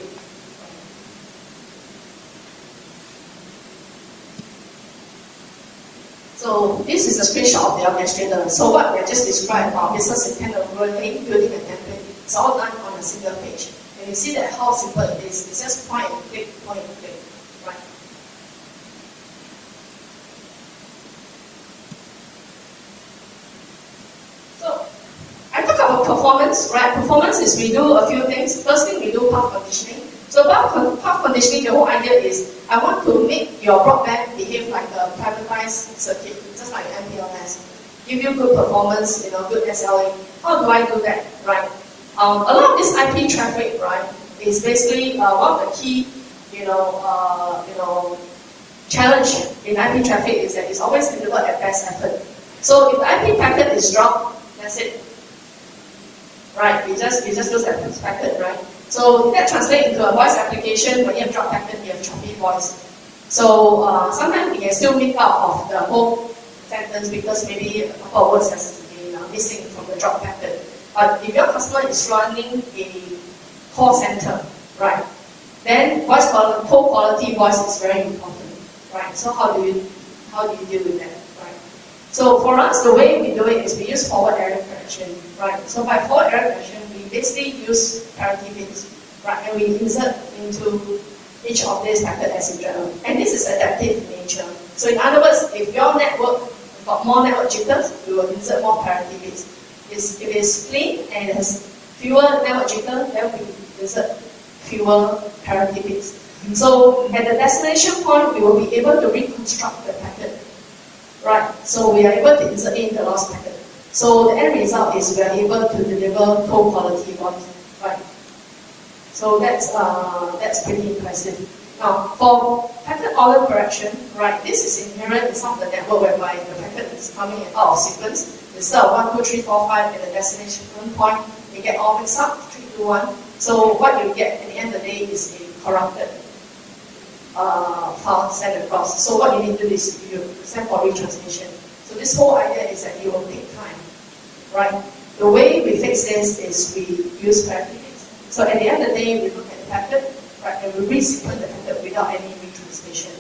So this is a screenshot of the orchestrator. So what we just described about business intent overlay, building a template, it's all done on a single page. And you see that how simple it is. It's just point and click, right? So, I talk about performance, right? Performance is we do a few things. First thing, we do path conditioning. So path conditioning, the whole idea is I want to make your broadband behave like a privatized circuit, just like MPLS. Give you good performance, good SLA. How do I do that, right? A lot of this IP traffic, right, is basically one of the key, challenge in IP traffic is that it's always delivered at best effort. So if the IP packet is dropped, that's it. Right, it just lose that packet, right? So that translates into a voice application. When you have drop packet, you have choppy voice. So sometimes you can still make out of the whole sentence because maybe a couple of words has been missing from the drop packet. But if your customer is running a call center, right, then poor quality voice is very important, right? So how do you deal with that, right? So for us, the way we do it is we use forward error correction, right? So by forward error correction, we basically use parity bits, right? And we insert into each of these packets as usual. And this is adaptive in nature. So in other words, if your network got more network jitters, we will insert more parity bits. If it's clean and it has fewer network jitters, then we insert fewer parity bits. So at the destination point, we will be able to reconstruct the packet. Right, so we are able to insert in the lost packet. So the end result is we are able to deliver poor quality voice. Right. So that's pretty impressive. Now for packet order correction, right, this is inherent in some of the network whereby the packet is coming out of sequence. Instead of 1, 2, 3, 4, 5 at the destination point, you get all mixed up, 3, 2, 1. So what you get at the end of the day is a corrupted file sent across. So what you need to do is you send for retransmission. So this whole idea is that you will take time, right? The way we fix this is we use parity bits. So at the end of the day, we look at the packet, right, and we resequence the packet without any retransmission.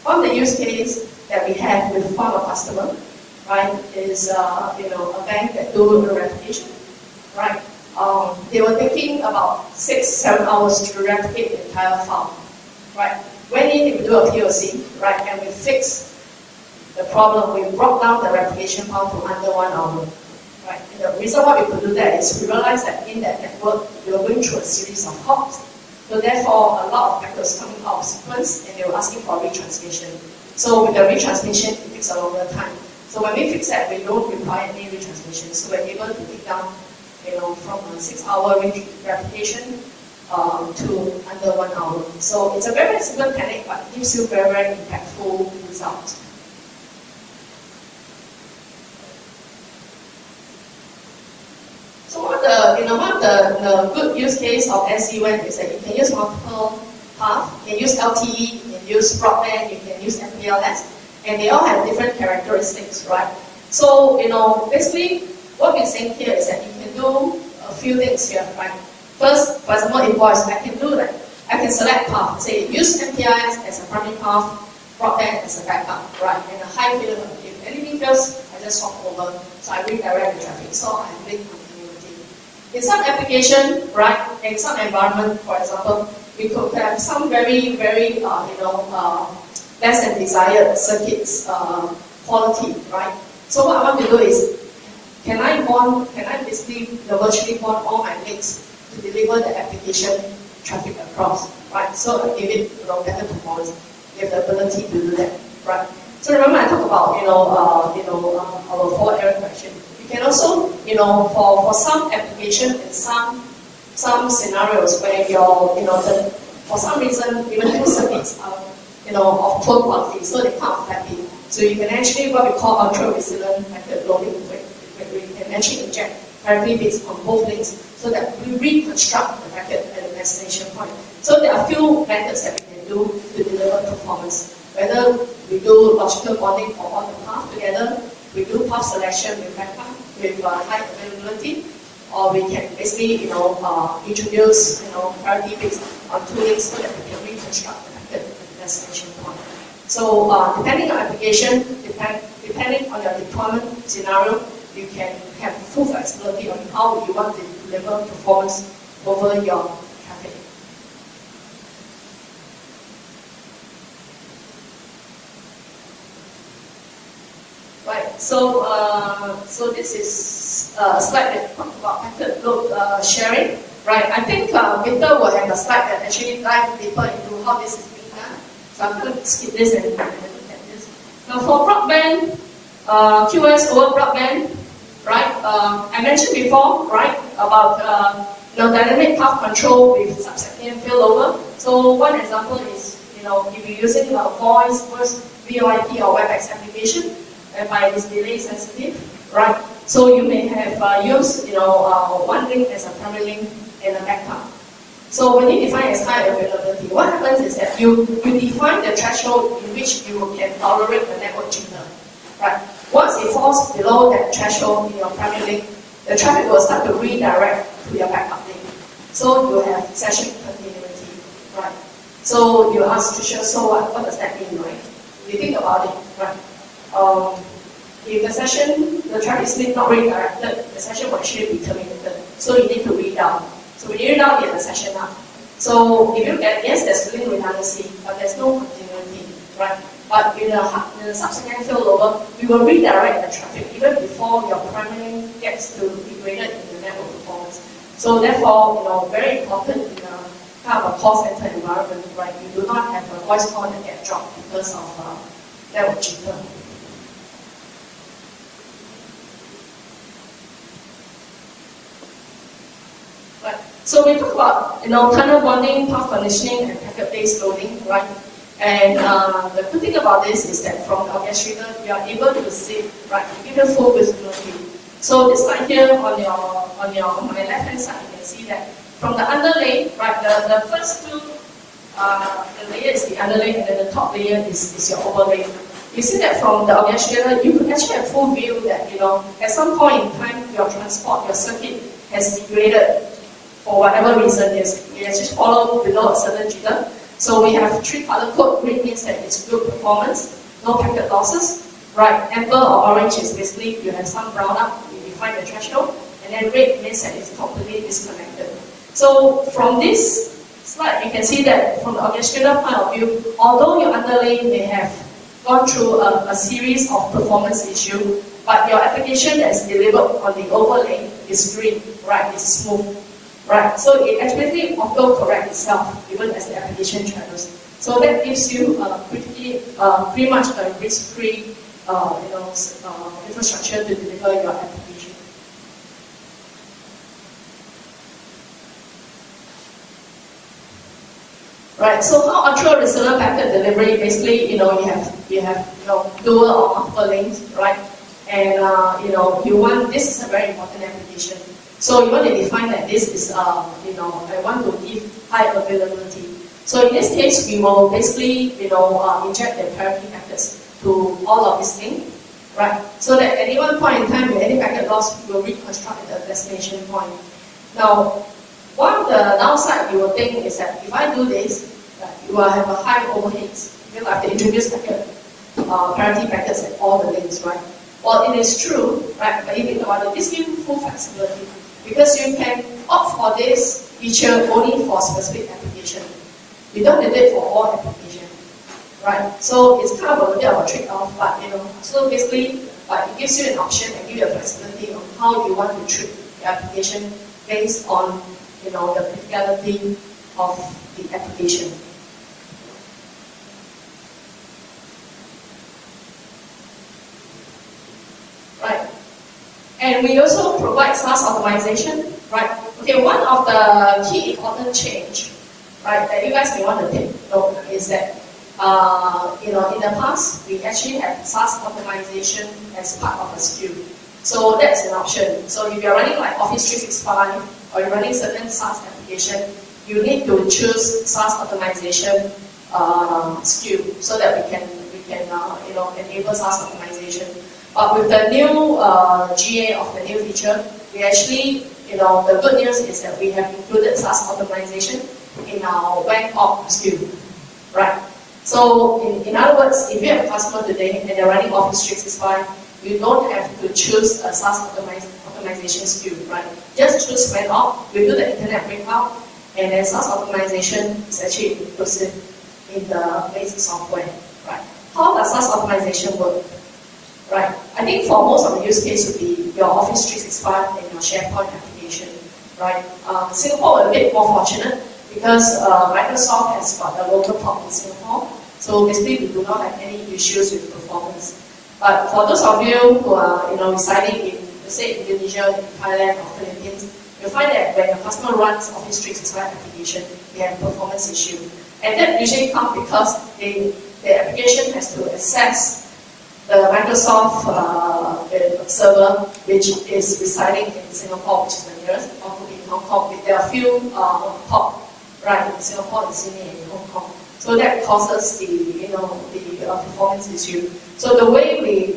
One of the use case that we have with one of our customer, right, is a bank that do a replication, right? They were taking about 6-7 hours to replicate the entire file, right? Went in, we do a POC, right, and we fix the problem. We brought down the replication file to under 1 hour, right? And the reason why we could do that is we realized that in that network, we were going through a series of hops. So therefore, a lot of packets coming out of sequence, and they were asking for retransmission. So with the retransmission, it takes a longer time. So when we fix that, we don't require any retransmission. So we're able to take down, from a 6-hour replication to under 1 hour. So it's a very simple technique, but it gives you very, very impactful results. So one of the good use case of SD-WAN is that you can use multiple paths. You can use LTE, you can use broadband, you can use MPLS, and they all have different characteristics, right? So basically what we're saying here is that you can do a few things here, right? First, for example, in voice, I can do that. I can select path, say use MPLS as a primary path, broadband as a backup, right? And a high failure. If anything fails, I just swap over. So I redirect the traffic. So I have link continuity. In some application, right, in some environment, for example, we could have some very, very, less than desired circuits quality, right? So what I want to do is, can I basically virtually bond all my links to deliver the application traffic across, right? So I give it better performance. You have the ability to do that, right? So remember I talked about our forward error correction. You can also for some application and some scenarios where for some reason even those circuits are of poor quality, so they can't flappy. So you can actually what we call ultra resilient packet loading. We can actually inject parity bits on both links so that we reconstruct the packet at the destination point. So there are a few methods that we can do to deliver performance. Whether we do logical bonding for all the paths together, we do path selection with backup with high availability, or we can basically introduce parity bits on 2 links so that we can reconstruct the packet at the destination point. So depending on application, depending on your deployment scenario, you can have full flexibility on how you want to deliver performance over your traffic. Right. So this is a slide that talks about packet load sharing. Right. I think Victor will have a slide that actually dive deeper into how this is being done. So I'm going to skip this and look at this. Now for broadband, QoS over broadband, right? I mentioned before, right, about dynamic path control with sub-second failover. So one example is, if you're using a voice VoIP or WebEx application, whereby it's delay sensitive, right? So you may have used, one link as a primary link and a backup. So when you define as high availability, what happens is that you define the threshold in which you can tolerate the network jitter, right? Once it falls below that threshold in your primary link, the traffic will start to redirect to your backup link. So you have session continuity, right? So you ask Tricia, so what does that mean, right? You think about it, right? If the traffic is not redirected, the session will actually be terminated. So you need to read out. So when you read out, you get the session up. So if you get, yes, there's link redundancy, but there's no continuity, right? But in the subsequent failover, we will redirect the traffic even before your primary gets to degraded in the network performance. So therefore, very important in a kind of a call center environment, right? You do not have a voice call that gets dropped because of network jitter. Right. So we talk about tunnel bonding, path conditioning, and packet-based loading, right? And the good thing about this is that from the orchestrator, you are able to see, right, give you full visibility. So this slide here on my left-hand side, you can see that from the underlay, right, the first two, the layer is the underlay, and then the top layer is your overlay. You see that from the orchestrator, you could actually have full view that, at some point in time, your transport, your circuit has degraded for whatever reason. You just follow below a certain jitter. So we have 3-color code. Green means that it's good performance, no packet losses, right? Amber or orange is basically you have some brown up, you define the threshold, and then red means that it's completely disconnected. So from this slide, you can see that from the orchestrator point of view, although your underlay may have gone through a series of performance issues, but your application that is delivered on the overlay is green, right? It's smooth. Right, so it actually auto-corrects itself even as the application travels. So that gives you pretty much a risk-free infrastructure to deliver your application. Right, so how ultra resilient packet delivery, basically, you have dual or multiple links, right? And this is a very important application. So you want to define that this is, I want to give high availability. So in this case, we will basically, inject the priority packets to all of these things, right? So that at any one point in time, with any packet loss, we will reconstruct the destination point. Now, one of the downside you will think is that if I do this, you will have a high overheads. You will have to introduce priority packets at all the links, right? Well, it is true, right? But if you think about it, this gives you full flexibility. Because you can opt for this feature only for specific application. You don't need it for all applications, right? So it's kind of a bit of a trade-off, but so basically, it gives you an option and gives you a flexibility on how you want to treat the application based on the criticality of the application. Right. And we also provide SaaS optimization, right? Okay, one of the key important change, right, that you guys may want to take note is that, in the past, we actually had SaaS optimization as part of a SKU. So that's an option. So if you're running like Office 365 or you're running certain SaaS application, you need to choose SaaS optimization SKU so that we can enable SaaS optimization. But with the new GA of the new feature, we actually, the good news is that we have included SaaS optimization in our WAN op SKU, right? So in other words, if you have a customer today and they're running Office 365, you don't have to choose a SaaS optimization SKU, right? Just choose WAN op, we do the internet breakout, and then SaaS optimization is actually inclusive in the basic software, right? How does SaaS optimization work? Right. I I think for most of the use case would be your Office 365 and your SharePoint application, right? Singapore are a bit more fortunate because Microsoft has got a local port in Singapore, so basically we do not have any issues with performance. But for those of you who are residing in, let's say, Indonesia, in Thailand, or Philippines, you'll find that when your customer runs Office 365 application, they have performance issue. And that usually comes because the application has to access the Microsoft server, which is residing in Singapore, which is the nearest, or could be in Hong Kong. There are a few top, right, in Singapore, in Sydney, and in Hong Kong. So that causes the performance issue. So the way we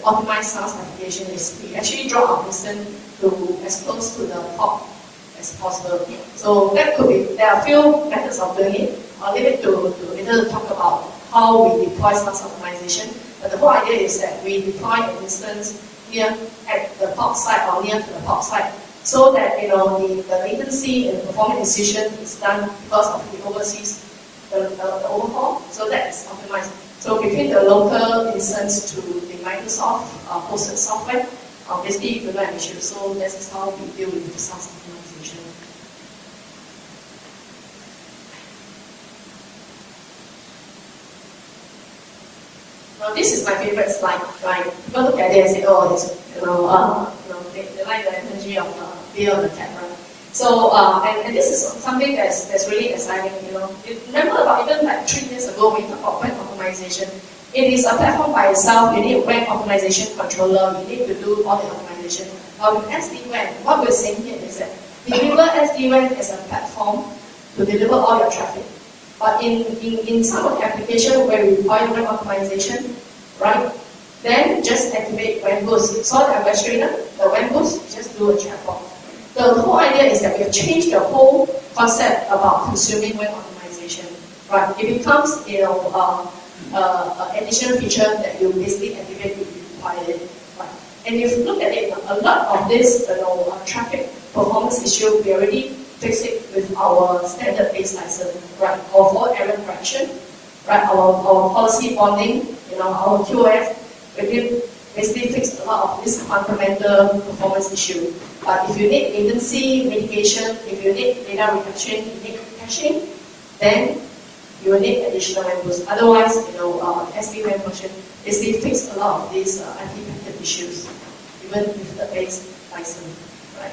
optimize SaaS application is we actually draw our instance to as close to the top as possible. So that could be, there are a few methods of doing it. I'll leave it to later to talk about how we deploy SaaS optimization. But the whole idea is that we deploy an instance near at the top site or near to the top site, so that the latency and the performance decision is done because of the overseas the overhaul. So that is optimized. So between the local instance to the Microsoft hosted software, basically you don't have issue. So this is how we deal with the SaaS optimization. Now this is my favorite slide, right? People look at it and say, oh, it's, they like the energy of Bill on the camera. So, and this is something that's really exciting, Remember about even like 3 years ago, we talked about web optimization. It is a platform by itself. You need web optimization controller. You need to do all the optimization. Now with SD-WAN, what we're saying here is that deliver SD-WAN as a platform to deliver all your traffic. But in some of the applications where we require web optimization, right, then just activate WAN boost. So the administrator, the WAN boost, just do a chatbot. The whole idea is that we have changed the whole concept about consuming web optimization. Right? It becomes an additional feature that you basically activate if you require it. Right? And if you look at it, a lot of this traffic performance issue, we already fix it with our standard base license, right? Our fault error correction, right? Our policy bonding, our QoS, we basically fix a lot of this fundamental performance issue. But if you need latency mitigation, if you need data reduction, you need caching, then you will need additional WAN boost. Otherwise, SD-WAN function basically fix a lot of these anti-packet issues, even with the base license, right?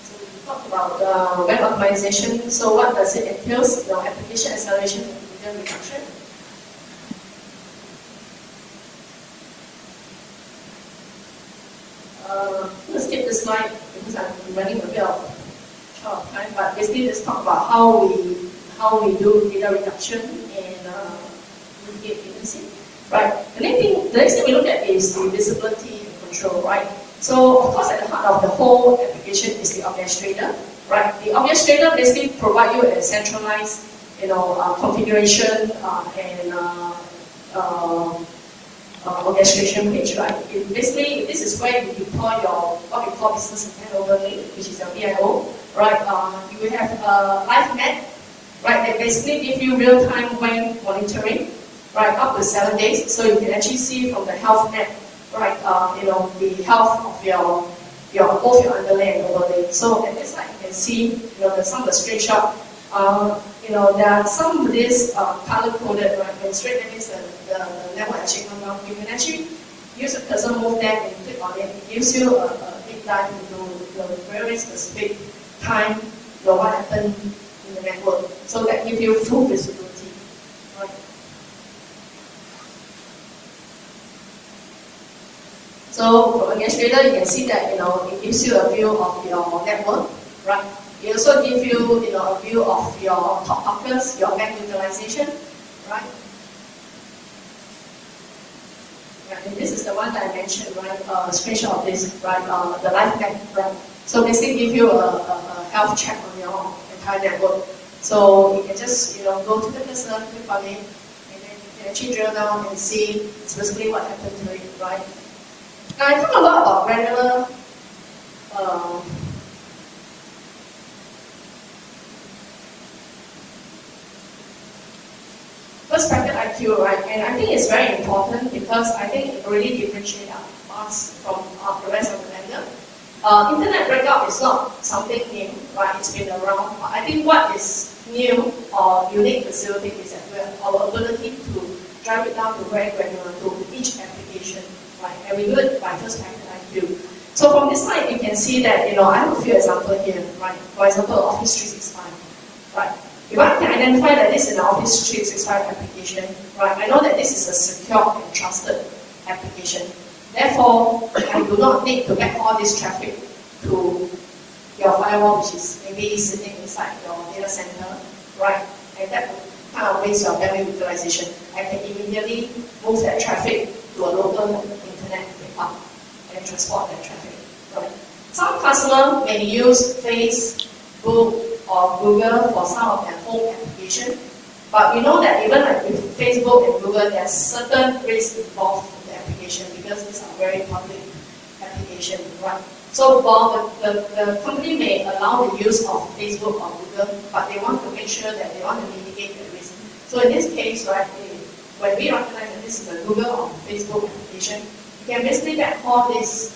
So we talked about web optimization. So what does it entail? Application acceleration and data reduction. Let's skip this slide because I'm running a bit short of time. But basically, let's talk about how we do data reduction and mitigate latency. Right. The next thing we look at is the visibility and control. Right. So of course, at the heart of the whole application is the orchestrator. Right. The orchestrator basically provides you a centralized, configuration and orchestration page, right? Basically, this is where you deploy your what we call business intent overlay, which is your BIO, right? You will have a live map, right? That basically give you real-time WAN monitoring, right? Up to 7 days, so you can actually see from the health map, right? The health of both your underlay and overlay. So at this slide, you can see, some of the screenshot. There are some of these color-coded, right? When straight that means the network actually comes down. You can actually use a cursor move there and click on it. It gives you a deep dive into the very specific time, what happened in the network. So that gives you full visibility, right? So from Orchestrator, you can see that it gives you a view of your network, right? It also gives you, a view of your top buckets, your bank utilization, right? And this is the one that I mentioned, right? Screenshot of this, right? The live map, right? So basically, give you a health check on your entire network. So you can just, go to the cursor, click on it, and then you can actually drill down and see specifically what happened to it, right? Now I talk a lot about granular. IQ, right? And I think it's very important because I think it really differentiates us from the rest of the vendor. Internet breakout is not something new, right? It's been around. I think what is new or unique to Zero-Tick is that our ability to drive it down to very granular to each application, right? And we do it by first factor IQ. So from this slide, you can see that, I have a few examples here, right? For example, Office 365, right? If I can identify that this is an Office 365 application, right? I know that this is a secure and trusted application. Therefore, I do not need to back all this traffic to your firewall, which is maybe sitting inside your data center, right? And that would kind of waste your bandwidth utilization. I can immediately move that traffic to a local internet backup and transport that traffic, right? Some customers may use Facebook or Google for some of their home application, but we know that even like with Facebook and Google, there are certain risks involved in the application because these are very public applications, right? So while the company may allow the use of Facebook or Google, but they want to make sure that they want to mitigate the risk. So in this case, right, when we recognize that this is a Google or Facebook application, you can basically backhaul this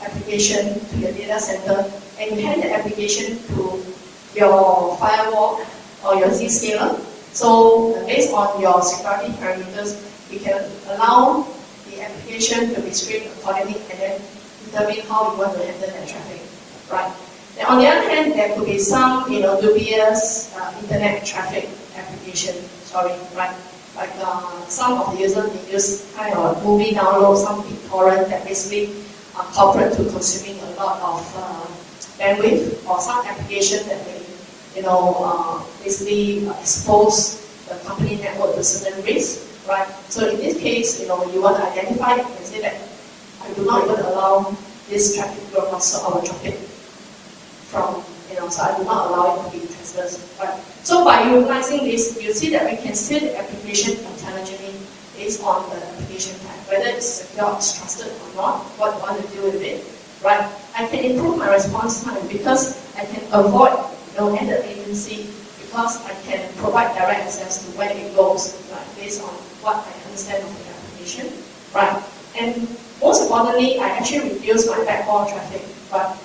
application to your data center and you hand the application to your firewall or your Zscaler. So based on your security parameters, you can allow the application to be screened accordingly and then determine how you want to handle that traffic, right? And on the other hand, there could be some, dubious internet traffic application, right? Like some of the users may use kind of movie download, some BitTorrent that basically are corporate to consuming a lot of bandwidth, or some application that may, basically expose the company network to certain risks, right? So in this case, you want to identify it and say that I do not even allow this traffic to go across our traffic from, so I do not allow it to be transferred, right? So by utilizing this, you see that we can steer the application intelligently based on the application type, whether it's secure, it's trusted or not, what you want to do with it, right? I can improve my response time because I can avoid, added latency because I can provide direct access to where it goes, right, based on what I understand of the application, right? And most importantly, I actually reduce my backhaul traffic, but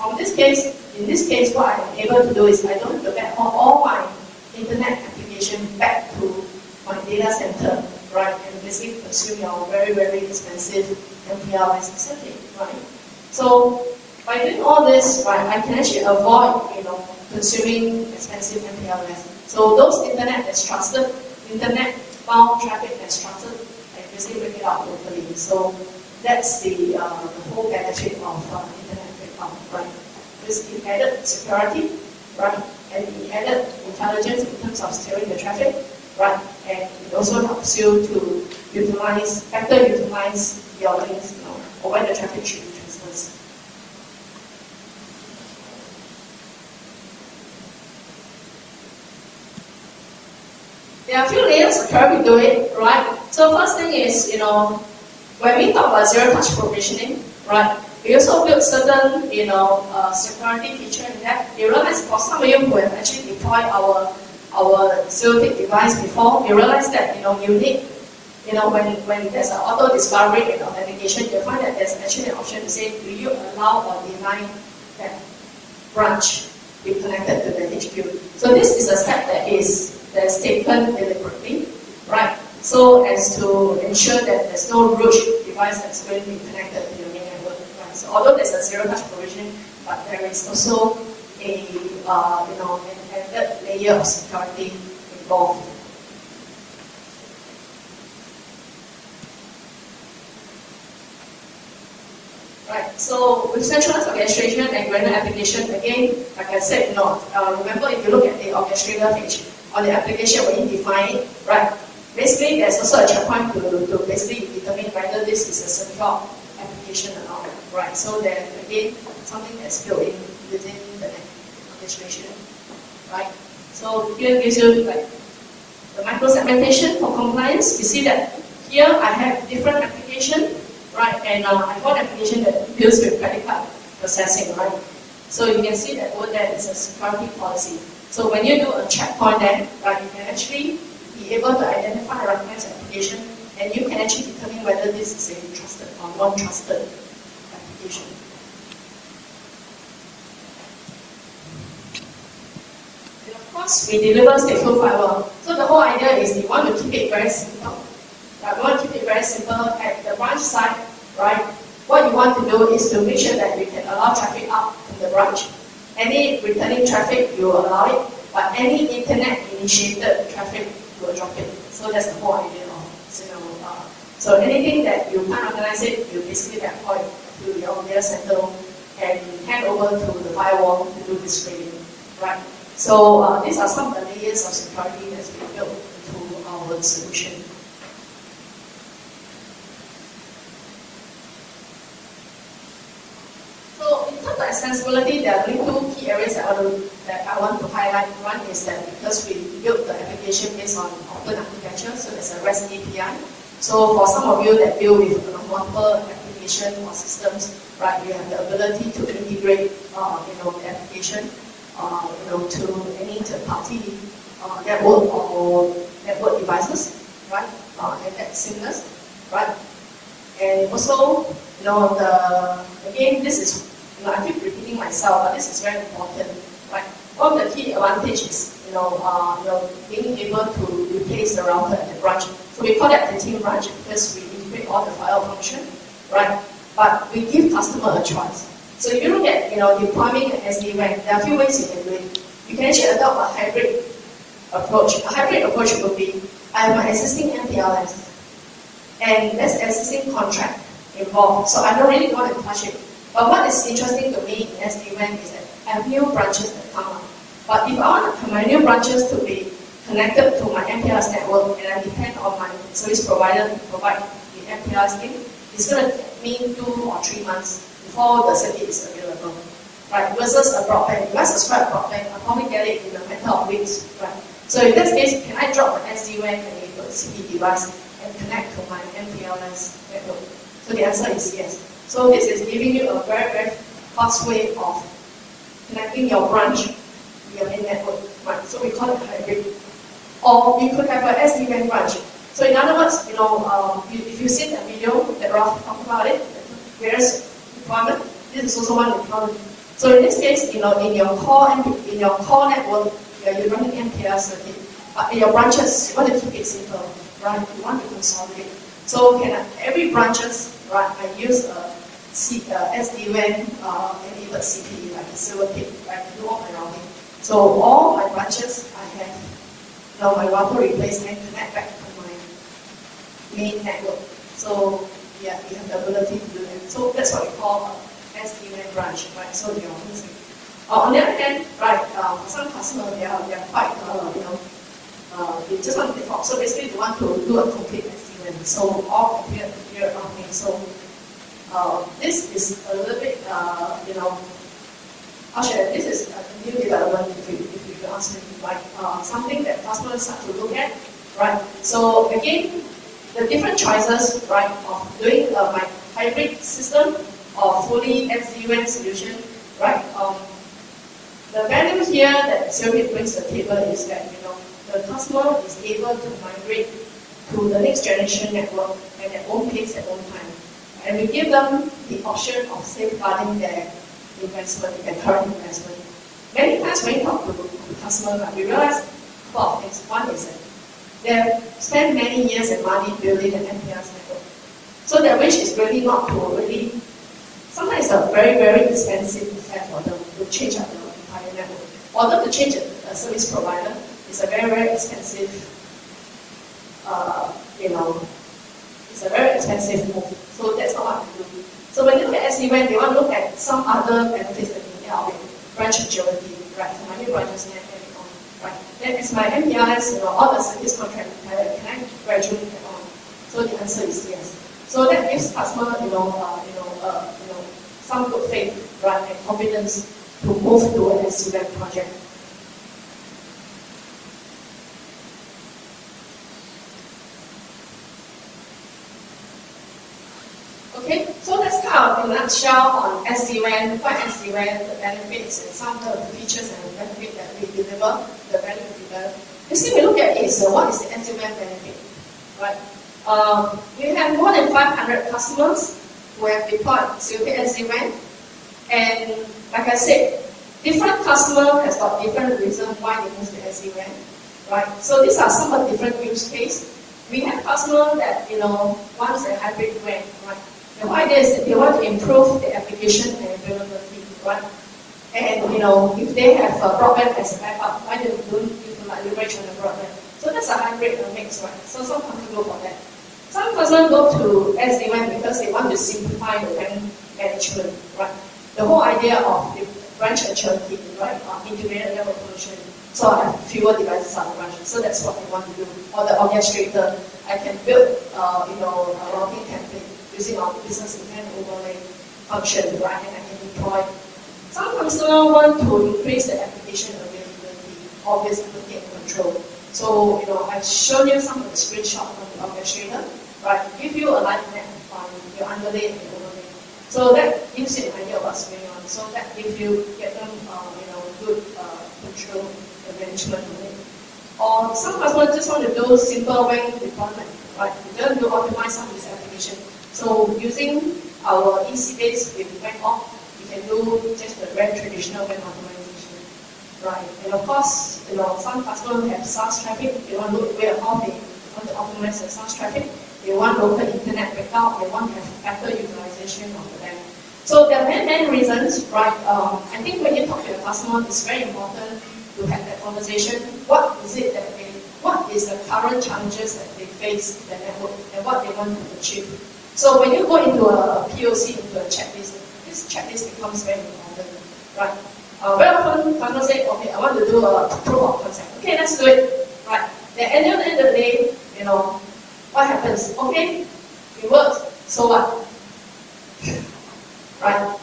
in this case, what I'm able to do is I don't have to backhaul all my internet application back to my data center, right, and basically consume your very, very expensive MPLS facility, right? So by doing all this, right, I can actually avoid, consuming expensive MPLS. So those internet that's trusted, internet-bound traffic that's trusted, I basically break it out locally. So that's the whole benefit of internet breakout, right? Because it added security, right, and it added intelligence in terms of steering the traffic, right, and it also helps you to better utilize your links, or where the traffic should be transferred. There are a few layers of security to it, right? So first thing is, when we talk about zero-touch provisioning, right, we also built certain, security feature in that. You realize for some of you who have actually deployed our Zero-Tick device before, you realize that, you need, when there's an auto discovery and authentication, you find that there's actually an option to say, do you allow or deny that branch be connected to the HQ? So this is a step that's taken deliberately, right? So as to ensure that there's no root device that's going to be connected to your main network, right? So although there's a zero-touch provisioning, but there is also an added layer of security involved. Right, so with centralized orchestration and granular application, again, like I said, remember if you look at the orchestrator page, on the application when you define it, right, basically there's also a checkpoint to basically determine whether this is a secure application or not, right? So then again, something that's built in within the orchestration, right? So here gives you like the micro-segmentation for compliance. You see that here I have different application, right? And I have one application that deals with credit card processing, right? So you can see that over there is a security policy. So when you do a checkpoint then, right, you can actually be able to identify and recognize application, and you can actually determine whether this is a trusted or non-trusted application. And of course, we deliver stateful firewall. So the whole idea is we want to keep it very simple. We want to keep it very simple at the branch side, right? What you want to do is to make sure that you can allow traffic up to the branch. Any returning traffic, you will allow it, but any internet-initiated traffic, you will drop it. So that's the whole idea of so anything that you can't organize it, you basically deploy to your data center and hand over to the firewall to do this grading, right? So these are some of the layers of security that's been built into our solution. So in terms of accessibility, there are only two key areas that I want to highlight. One is that because we built the application based on open architecture, so there's a REST API. So for some of you that deal with multiple application or systems, right, you have the ability to integrate, the application, to any third-party network or network devices, right, and that's seamless, right. And also, again, this is, I keep repeating myself, but this is very important, right? One of the key advantages, being able to replace the router at the branch. So we call that the team branch because we integrate all the file function, right? But we give customer a choice. So if you look at, deploying an SD-WAN, there are a few ways you can do it. You can actually adopt a hybrid approach. A hybrid approach would be, I have my existing MPLS, and there's an existing contract involved, so I don't really want to touch it. But what is interesting to me in SD-WAN is that I have new branches that come up. But if I want my new branches to be connected to my MPLS network and I depend on my service provider to provide the MPLS link, it's going to take me 2 or 3 months before the circuit is available. Right? Versus a broadband. If I subscribe broadband, I'll probably get it in a matter of weeks. Right? So in this case, can I drop an SD-WAN enabled CP device and connect to my MPLS network? So the answer is yes. So this is giving you a very, very fast way of connecting your branch to your main network. Right? So we call it hybrid. Or you could have an SD-WAN branch. So in other words, if you've seen the video that Ralph talked about it, various deployment, this is also one deployment. So in this case, in your core network, you're running MPLS circuit. But in your branches, you want to keep it simple, right? You want to consolidate. So every branches, right, I use a SD-WAN enabled CPE, like a silver pit, right, to do all my routing. So all my branches, I have my router replaced and connect back to my main network. So yeah, we have the ability to do that. So that's what we call SD-WAN branch, right? So you're using. On the other hand, right, for some customers, they are quite, they just want to default. So basically, they want to do a complete SD-WAN. So all computer routing. So this is a little bit, I'll share. This is a new development, if you ask me, right? Something that customers start to look at, right? So again, the different choices, right, of doing my hybrid system or fully SD-WAN solution, right? The value here that Sylvia brings to the table is that the customer is able to migrate to the next generation network at their own pace, at their own time, and we give them the option of safeguarding their investment, their current investment. Many times when you talk to customers, we realize a couple of things. One is that they've spent many years and money building an MPLS network. So their wish is really not to really, sometimes it's a very, very expensive affair for them to change out the entire network. For them to change a service provider, it's a very, very expensive, it's a very expensive move. So that's not what we do. So when you look at SD-WAN, they want to look at some other benefits that we get out of it. Branch agility, right? So my new branches can carry on, right? Then as my MPLS, all the service contract can I gradually get on? So the answer is yes. So that gives customer, some good faith, right, and confidence to move to an SD-WAN project. Okay, so that's kind of in a nutshell on SD-WAN, what SD-WAN, the benefits, and some of the features and benefits that we deliver, the value we deliver. You see, we look at it, so what is the SD-WAN benefit, right? We have more than 500 customers who have deployed COP SD-WAN, and like I said, different customer has got different reasons why they move to SD-WAN, right? So these are some of the different use cases. We have customers that, wants a hybrid WAN, right? The idea is that they want to improve the application and availability, right? And, if they have a broadband as a backup, why don't you leverage on the broadband? So that's a hybrid mix, right? So some customers go for that. Some customers go to SD-WAN because they want to simplify the WAN management, right? The whole idea of the branch maturity, right? Integrated level solution. So I have fewer devices on the branch. So that's what they want to do. Or the orchestrator, I can build, a routing template using our business intent overlay function, right? And I can deploy. Some customers want to increase the application availability, obviously looking at control. So, I've shown you some of the screenshots from the orchestrator, right? Give you a live map on your underlay and your overlay. So that gives you an idea of what's going on. So that gives you, get them, good control and management on it. Or some customers just want to do simple WAN deployment, right? We don't do optimize some of this application. So using our EC-based with WAN op, you can do just the very traditional WAN optimization, right? And of course, some customers have SaaS traffic. They want to look where how they want to optimize the SaaS traffic. They want local internet backup. They want to have better utilization of the WAN. So there are many reasons, right? I think when you talk to your customer, it's very important to have that conversation. What is the current challenges that they face in the network and what they want to achieve? So when you go into a POC, into a checklist, this checklist becomes very important, right? Very often customers say, okay, I want to do a proof of concept. Okay, let's do it, right? Then at the end of the day, what happens? Okay, it works, so what? Right?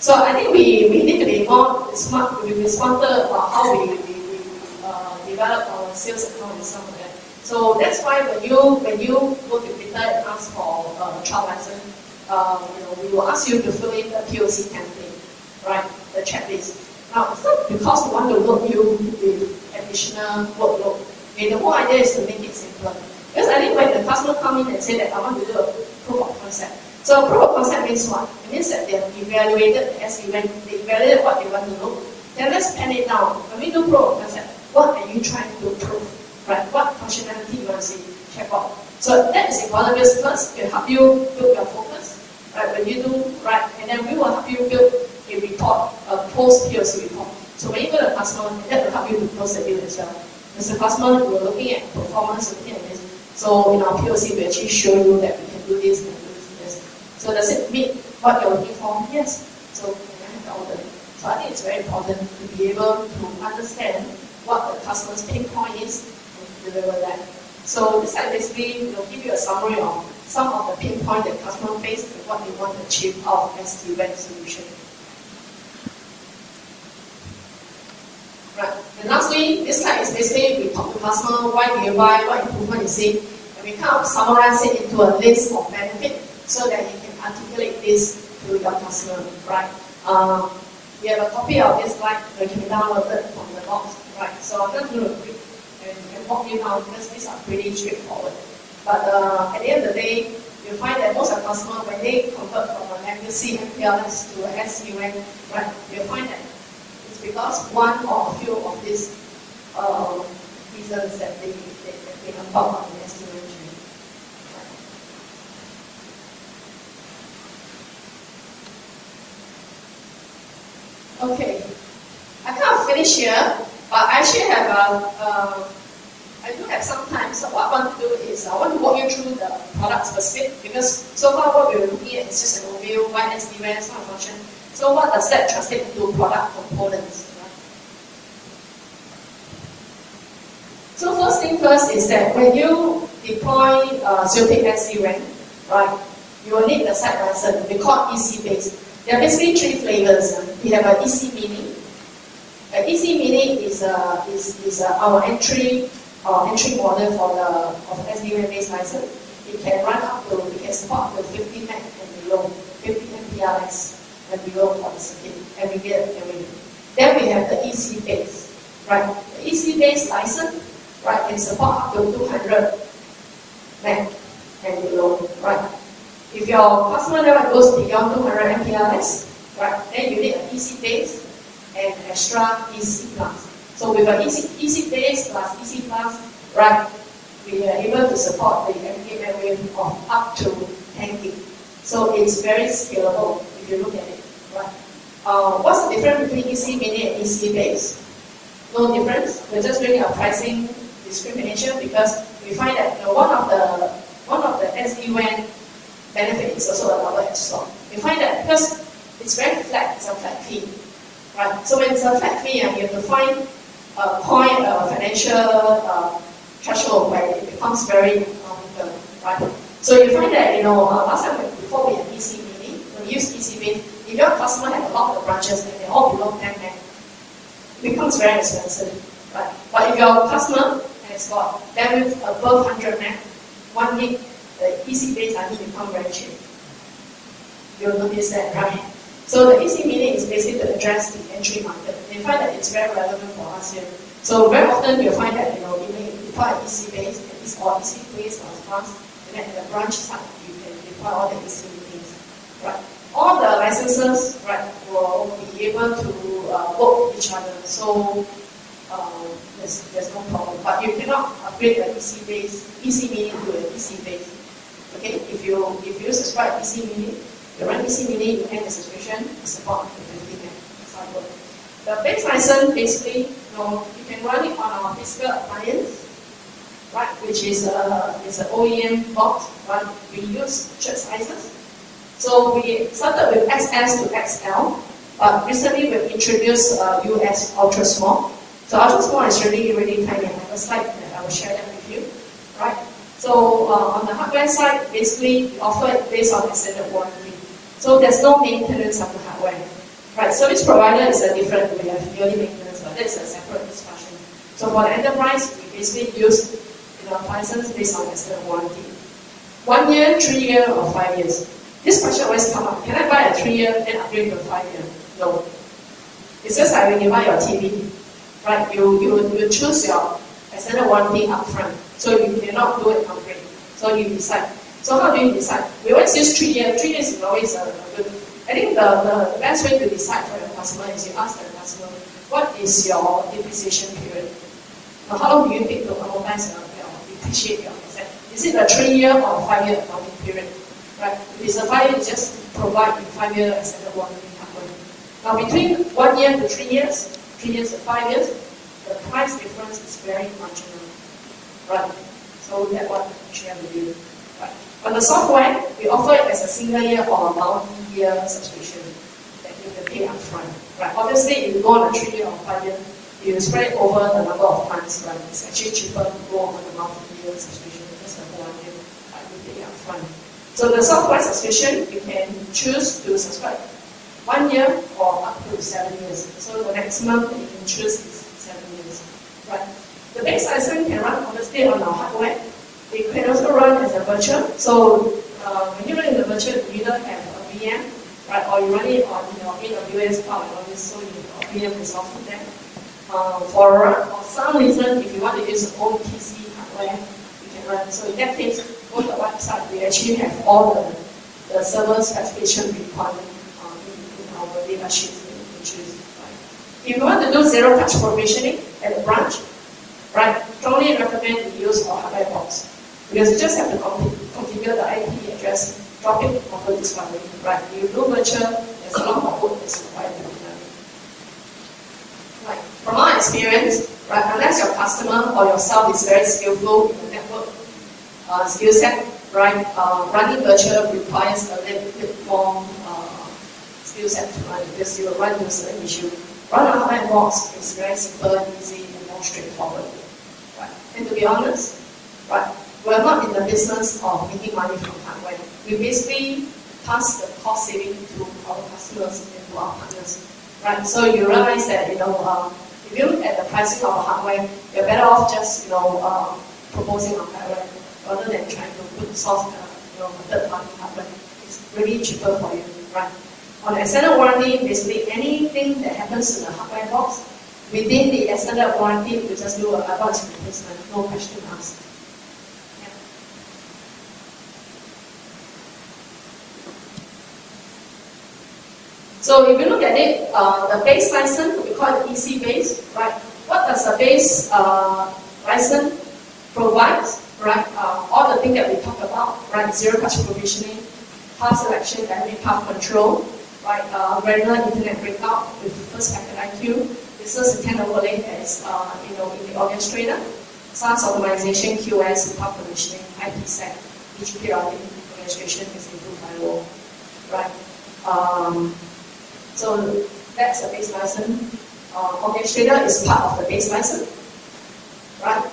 So I think we need to be more smart, we be smarter about how we develop our sales account and stuff like that. So that's why when you go to Twitter and ask for a trial license, we will ask you to fill in the POC template, right? The checklist. Now it's not because we want to load you with additional workload. Okay, the whole idea is to make it simpler. Because I think when the customer come in and say that I want to do a proof of concept. So proof of concept means what? It means that they have evaluated the SD-WAN, they evaluated what they want to do. Then let's pen it down. When we do proof of concept, what are you trying to prove? Right? What functionality you want to see? Check out. So that is important because first it will help you build your focus. Right? When you do right, and then we will help you build a report, a post POC report. So when you go to the customer, that will help you to close the deal as well. As a customer, we're looking at performance, looking at this. So in our POC, we actually show you that we can do this and do this and this. So does it meet what you're looking for? Yes. So you can have the order. So I think it's very important to be able to understand what the customer's pain point is and deliver that. So this slide basically will give you a summary of some of the pain points that customers face and what they want to achieve out of SD-WAN solution. Right. And lastly, this slide is basically we talk to customer, why do you buy, what improvement you see, and we kind of summarize it into a list of benefits so that you can articulate this to your customer, right? We have a copy of this slide that can be downloaded from the box, right? So I'm going to do a quick and walk you down because these are pretty straightforward. But at the end of the day, you'll find that most of the customers, when they convert from a legacy MPLS to a SD-WAN, right, you'll find that it's because one or a few of these reasons that they embark on the SD-WAN journey. Okay, I kind of finish here, but I actually have I do have some time. So what I want to do is I want to walk you through the product specific because so far what we're looking at is just an overview, why SD-WAN, some function. So what does that translate into product components? Right? So first thing first is that when you deploy zero-click SD-WAN, right, you will need the site license. We call it EC-based. There are basically three flavors. We have an EC Mini. An EC Mini is our entry model for SD-WAN based license. It can run up to, it can support up to 50 meg and below, 50 MPLS and below for the circuit, and we get everything. Then we have the EC base, right? The EC based license right, can support up to 200 meg and below, right? If your customer level goes beyond 200 MPLS, right, then you need an EC base and extra EC plus. So with an EC base plus EC plus, right, we are able to support the aggregate bandwidth of up to 10 gig. So it's very scalable if you look at it, right? What's the difference between EC mini and EC base? No difference. We're just doing a pricing discrimination because we find that one of the SD-WAN benefit is also a double-edged sword. We find that because it's very flat, it's a flat fee, right? So when it's a flat fee, you have to find a point, a financial threshold where it becomes very economical, right? So you find that last time before we had EC mini, when we use EC mini, if your customer had a lot of branches and they're all below 10 meg, it becomes very expensive, right? But if your customer has got bandwidth above 100 meg, 1 gig, the EC base suddenly become very cheap. You'll notice that, right? So the EC mini is basically to address the entry market. We find that it's very relevant for us here. So very often you'll find that you may deploy EC base or EC base plus, and then at the branch side you can deploy all the EC minis, right? All the licenses, right, will be able to work with each other. So there's no problem. But you cannot upgrade the EC mini to an EC base. Okay, if you subscribe EC mini, you run EC mini, you end the subscription, you support the 50 meg. That's how it works. The base license basically, you can run it on our physical appliance, right, which is an OEM box. Right? We use church sizes. So we started with XS to XL, but recently we've introduced US Ultra Small. So Ultra Small is really, really tiny. I have a slide that I will share that with you, right? So on the hardware side, basically we offer it based on extended warranty. So there's no maintenance of the hardware, right? Service provider is a different. We have yearly maintenance, but that's a separate discussion. So for the enterprise, we basically use license based on extended warranty. 1 year, 3 year, or 5 years. This question always comes up. Can I buy a 3-year and upgrade to a 5-year? No. It's just like when you buy your TV, right? You choose your extended warranty upfront, so you cannot do it upgrade. So you decide. So how do you decide? We always use 3 years. 3 years is always a good. I think the best way to decide for your customer is you ask the customer, what is your depreciation period? Now, how long do you take to amortize your depreciate your asset? Is it a 3-year or a 5-year accounting period? Right? If it's a 5 year, just provide the 5-year extended warranty hardware. Now between 1 year to 3 years, 3 years to 5 years, the price difference is very marginal. Right? So that's what I share with you. Right? On the software, we offer it as a single year or a multi-year subscription that you can pay upfront. Right? Obviously, if you go on a 3-year or 5-year, you spread it over the number of months. Right? It's actually cheaper to go on a multi-year subscription because the 1 year you pay upfront. So the software subscription, you can choose to subscribe 1 year or up to 7 years. So the maximum that you can choose is 7 years. Right? The base license can run obviously on our hardware. It can also run as a virtual. So when you run in the virtual, you either have a VM, right, or you run it on your AWS cloud and all this, so you have VM resource for that. For some reason, if you want to use your own PC hardware, you can run. So in that case, go to the website, we actually have all the server specification requirement in our data sheet that you can choose. Right? If you want to do zero-touch provisioning at the branch, right, strongly recommend you use our hardware box because you just have to configure the IP address, drop it over discovery. Right? You do virtual, there's a lot more code that's required to be done. Right? From our experience, right, unless your customer or yourself is very skillful in the network skill set, right? Running virtual requires a little bit more skill set to run because you will run into certain issue. Run a hardware box is very simple, easy, and more straightforward. Right? And to be honest, right, we're not in the business of making money from hardware. We basically pass the cost saving to our customers and to our partners. Right? So you realize that if you look at the pricing of our hardware, you're better off just proposing our hardware rather than trying to put soft, third-party hardware. It's really cheaper for you, right? On the extended warranty, basically anything that happens to the hardware box, within the extended warranty, we just do an advanced replacement, no question asked. Yeah. So if you look at it, the base license, we call it EC base, right? What does the base license provide? Right? All the things that we talked about, right? Zero touch provisioning, path selection, dynamic path control, right? Granular internet breakout with first packet IQ, business intent overlay as in the orchestrator, SaaS optimization, QoS, path provisioning, IPsec, each periodic orchestration is improved by law, right? So that's the base license. Orchestrator is part of the base license, right?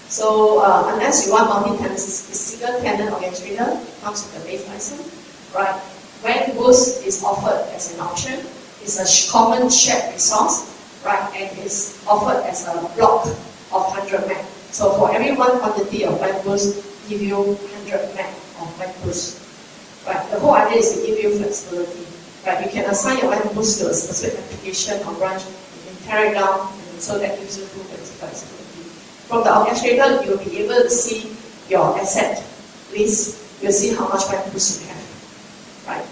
So unless you want multi-tenancy, single tenant orchestrator comes with the base license, right? When Boost is offered as an option, it's a common shared resource, right? And is offered as a block of 100 meg. So for every one quantity of WAN Boost, give you 100 meg of WAN Boost, right? The whole idea is to give you flexibility, right? You can assign your WAN Boost to a specific application or branch, you can tear it down, and so that gives you full flexibility. From the orchestrator, you'll be able to see your asset list. You'll see how much WAN Boost you have, right?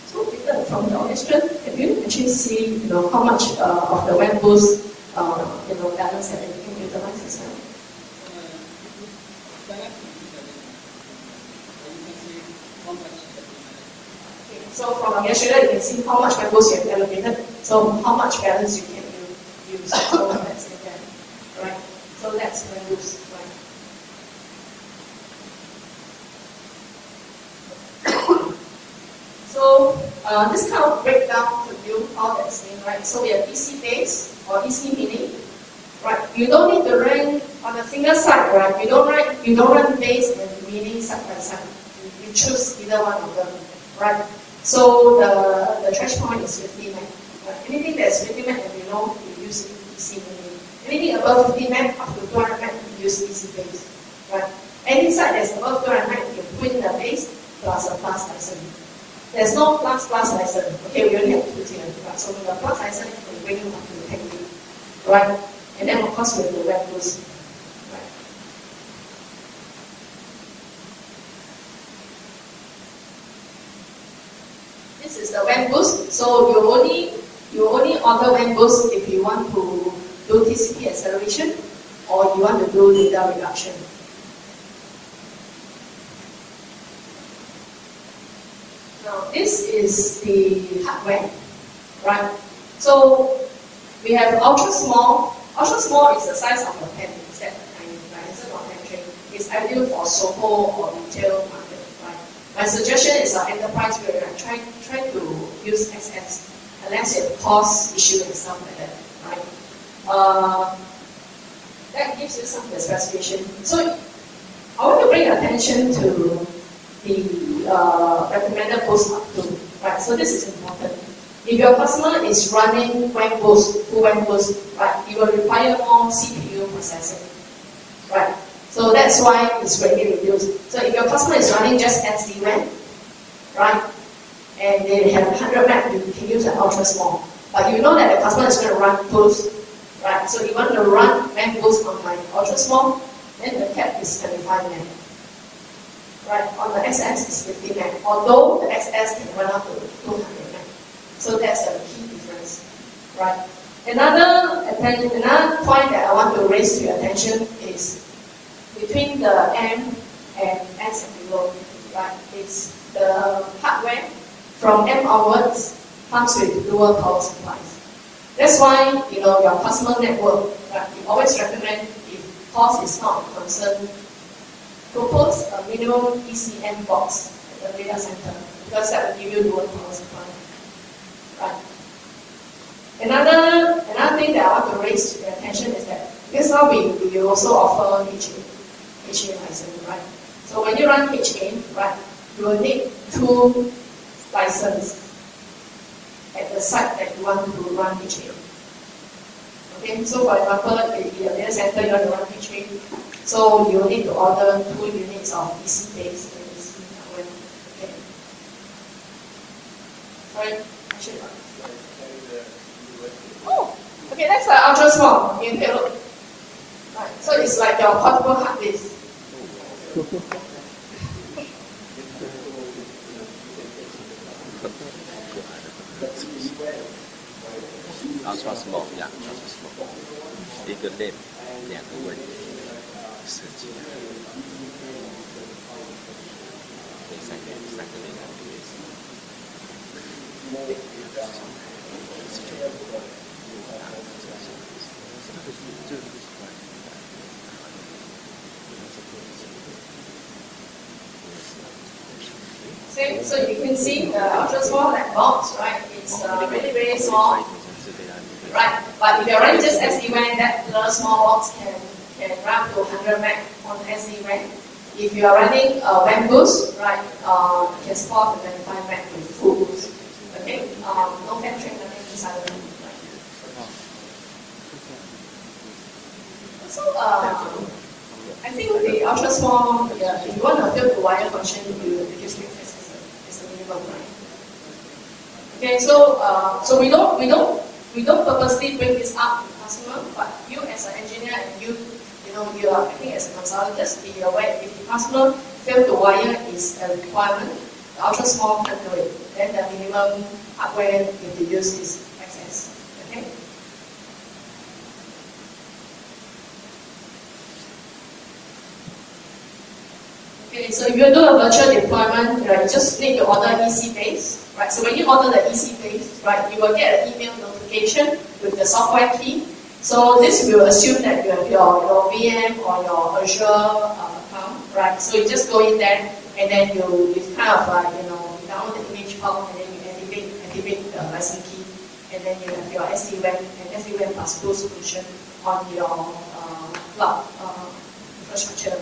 So from the orchestrator, can you actually see, how much of the WAN Boost, balance that you can utilize as well? Okay, so from orchestrator, you can see how much WAN Boost you have allocated. So how much balance you can use. So that's it there. Right? So that's WAN Boost, right? So this kind of breakdown to you how that's mean, right? So we have EC base or EC mini, right? You don't need to run on a single side, right? You don't run base and mini side by side. You choose either one of them, right? So the threshold point is 50 meg. Right? Anything that's 50 meg and below, you use EC mini. Anything above 50 meg up to 200 meg, you use EC base, right? Any side that's above 200 meg, you put in the base plus a plus license. There's no plus license. Okay, we only have 2 tiers, right? So with the plus license, we bring it up to the 10 gig, right? And then of course we have the WAN Boost, right? This is the WAN Boost. So you only order WAN Boost if you want to do TCP acceleration or you want to do data reduction. Now this is the hardware, right? So we have ultra small. Ultra small is the size of a pen, instead of pen tray. It's ideal for SOHO or retail market, right? My suggestion is our enterprise where you're trying to use XS, unless you have cost issue and stuff like that, right? That gives you some specification. So I want to bring attention to the recommended Boost up to, right? So this is important. If your customer is running WAN Boost, full WAN Boost, right, you will require more CPU processing, right? So that's why it's greatly reduced. So if your customer is running just SD-WAN, right, and they have 100 meg, you can use an ultra small. But you know that the customer is going to run Boost, right? So you want to run WAN Boost on my ultra small, then the cap is 25 meg. Right, on the XS is 50 meg, although the XS can run up to 200 meg. So that's a key difference, right? Another point that I want to raise to your attention is between the M and S and below, right? It's the hardware from M onwards comes with lower power supplies. That's why your customer network, right, we always recommend if cost is not a concern, propose a minimum ECM box at the data center because that will give you lower power supply. Right. Another thing that I want to raise to your attention is that because now we also offer HA license, right? So when you run HA, right, you will need 2 licenses at the site that you want to run HA. Okay, so for example, if your data center you want to run HA, so you need to order 2 units of EC base and EC hardware. Okay. Sorry, I should not. Oh. Okay, that's the ultra small. You take a look. Right. So it's like your portable hard disk. Ultra small, yeah, ultra small. 一个 lab 2个问题设计，对3个 lab So you can see the ultra small like box, right? It's really, really small. Right, but if you're running just SD-WAN, that little small box can run to 100 meg on SD-WAN. If you are running a WAN boost, right, you can support the 25 meg with full boost. Okay, no factoring, nothing inside of it. So, I think the ultra small, if you want to build the wire function, the biggest weakness is the minimum, right? Okay, so we don't purposely bring this up to the customer, but you as an engineer and you are acting as a consultant, just be aware if the customer feel the wire is a requirement, the ultra small can do it. Then the minimum hardware if they use is access. Okay? Okay, so if you do a virtual deployment, you just need to order EC base, right? So when you order the EC base, right, you will get an email notification with the software key. So this will assume that you have your VM or your Azure account, right? So you just go in there and then you kind of download the image file and then you activate the license key, and then you have your SD-WAN and SD-WAN plus Blue solution on your cloud infrastructure.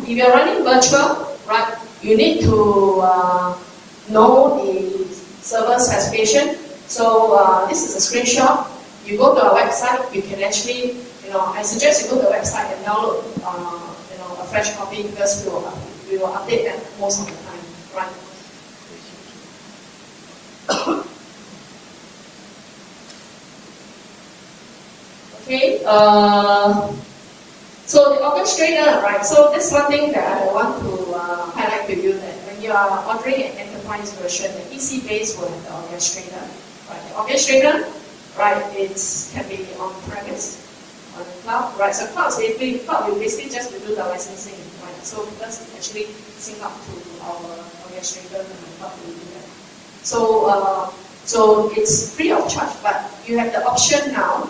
If you're running virtual, right, you need to know the server specification. So this is a screenshot. You go to our website, you can actually, I suggest you go to the website and download, a fresh copy because we will update that most of the time, right? Okay. So the orchestrator, right? So this one thing that I want to highlight to you that when you are ordering an enterprise version, the EC base will have the orchestrator, right? The orchestrator, right? It can be on premise, on the cloud, right? So cloud will basically just do the licensing, right? So let's actually sync up to our orchestrator and the cloud will do that. So it's free of charge, but you have the option now,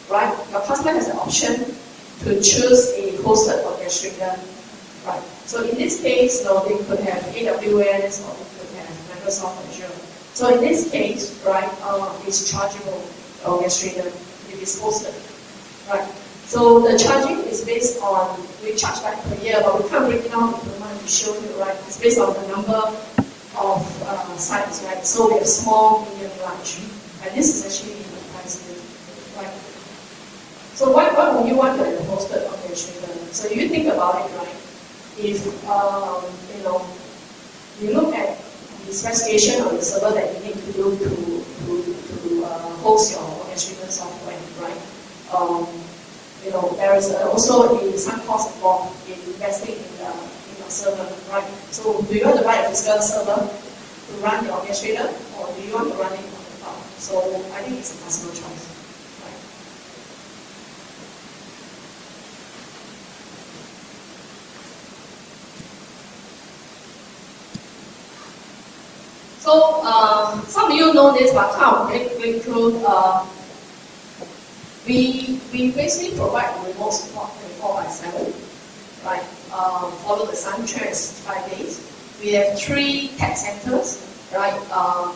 right? Your customer has the option to choose a hosted orchestrator, right? So in this case, they could have AWS or they could have Microsoft Azure. So in this case, right, it's chargeable orchestrator if it's hosted, right? So the charging is based on, we charge by per year, but we can't break it down per month to show you, right? It's based on the number of sites, right? So we have small, medium, large, and this is actually the price, right? So why would you want to have a hosted orchestrator? So you think about it, right? If you look at the specification of the server that you need to do to host your orchestrator software, right? There is also some cost involved in investing in the server, right? So do you want to buy a physical server to run the orchestrator, or do you want to run it on the cloud? So I think it's a personal choice. So some of you know this, but kind of break through. We basically provide remote support 24/7, right? Follow the sun trends 5 days. We have 3 tech centers, right?